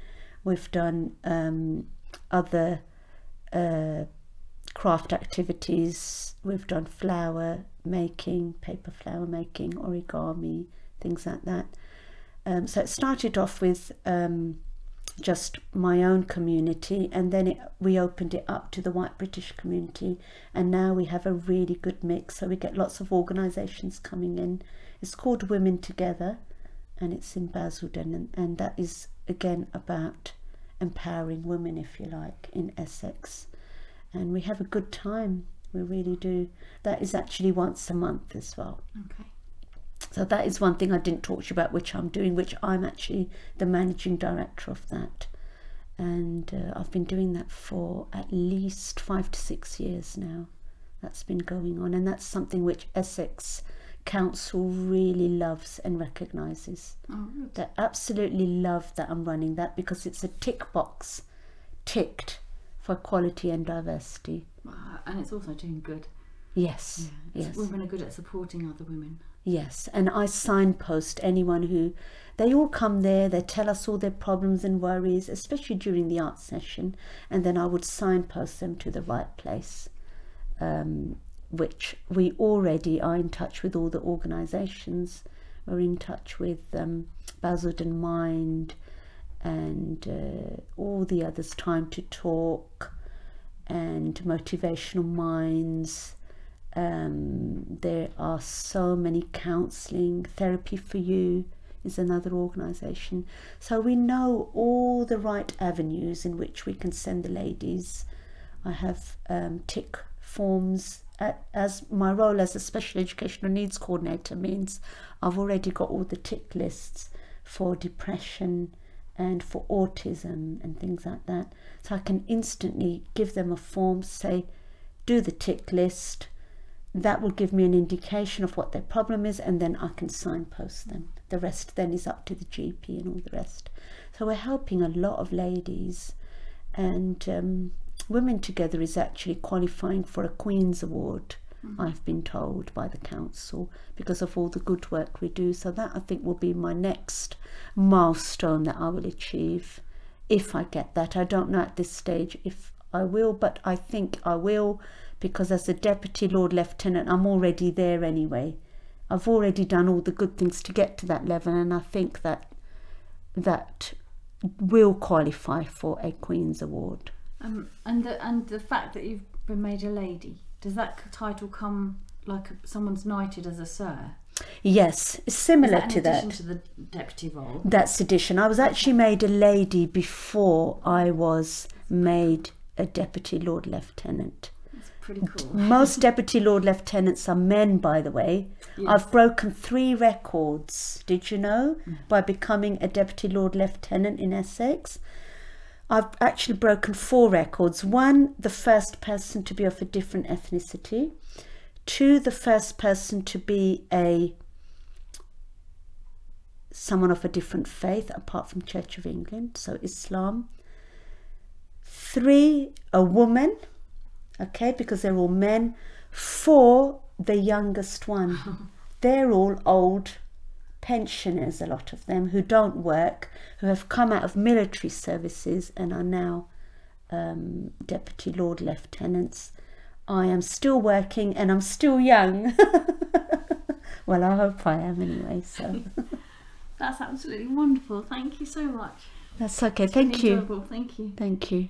We've done other craft activities. We've done flower making, paper flower making, origami, things like that. So it started off with just my own community, and then we opened it up to the white British community, and now we have a really good mix, so we get lots of organisations coming in. It's called Women Together, and it's in Basildon, and that is again about empowering women, if you like, in Essex, and we have a good time. We really do. That is actually once a month as well. Okay. So that is one thing I didn't talk to you about, which I'm doing, which I'm actually the managing director of that. And I've been doing that for at least 5 to 6 years now. That's been going on. And that's something which Essex Council really loves and recognises. Oh, good. They absolutely love that I'm running that, because it's a tick box ticked for equality and diversity. And it's also doing good. Yes, Yeah, yes. Women are good at supporting other women. Yes, and I signpost anyone who, they all come there, they tell us all their problems and worries, especially during the art session, and then I would signpost them to the right place, which we already are in touch with all the organisations. We're in touch with Basildon Mind and all the others, Time to Talk and Motivational Minds. There are so many, counselling, Therapy for You is another organisation. So we know all the right avenues in which we can send the ladies. I have tick forms. As my role as a special educational needs coordinator means I've already got all the tick lists for depression and for autism and things like that. So I can instantly give them a form, say, do the tick list. That will give me an indication of what their problem is, and then I can signpost them. The rest then is up to the GP and all the rest. So we're helping a lot of ladies, and Women Together is actually qualifying for a Queen's Award, I've been told by the council, because of all the good work we do. So that, I think, will be my next milestone that I will achieve, if I get that. I don't know at this stage if I will, but I think I will, because as a Deputy Lord Lieutenant I'm already there anyway. I've already done all the good things to get to that level, and I think that that will qualify for a Queen's Award. And the fact that you've been made a lady, does that title come like someone's knighted as a sir? Yes, similar to that. In addition to the deputy role? That's addition. I was actually made a lady before I was made a Deputy Lord Lieutenant. That's pretty cool. Most Deputy Lord Lieutenants are men, by the way. Yes. I've broken 3 records, did you know, by becoming a Deputy Lord Lieutenant in Essex. I've actually broken 4 records. 1, the first person to be of a different ethnicity. 2, the first person to be someone of a different faith apart from Church of England, so Islam. 3, a woman, okay, because they're all men. 4, the youngest one. They're all old pensioners, a lot of them, who don't work, who have come out of military services and are now Deputy Lord Lieutenants. I am still working and I'm still young. Well, I hope I am anyway. So that's absolutely wonderful. Thank you so much. That's okay. Thank you. Enjoyable. Thank you. Thank you.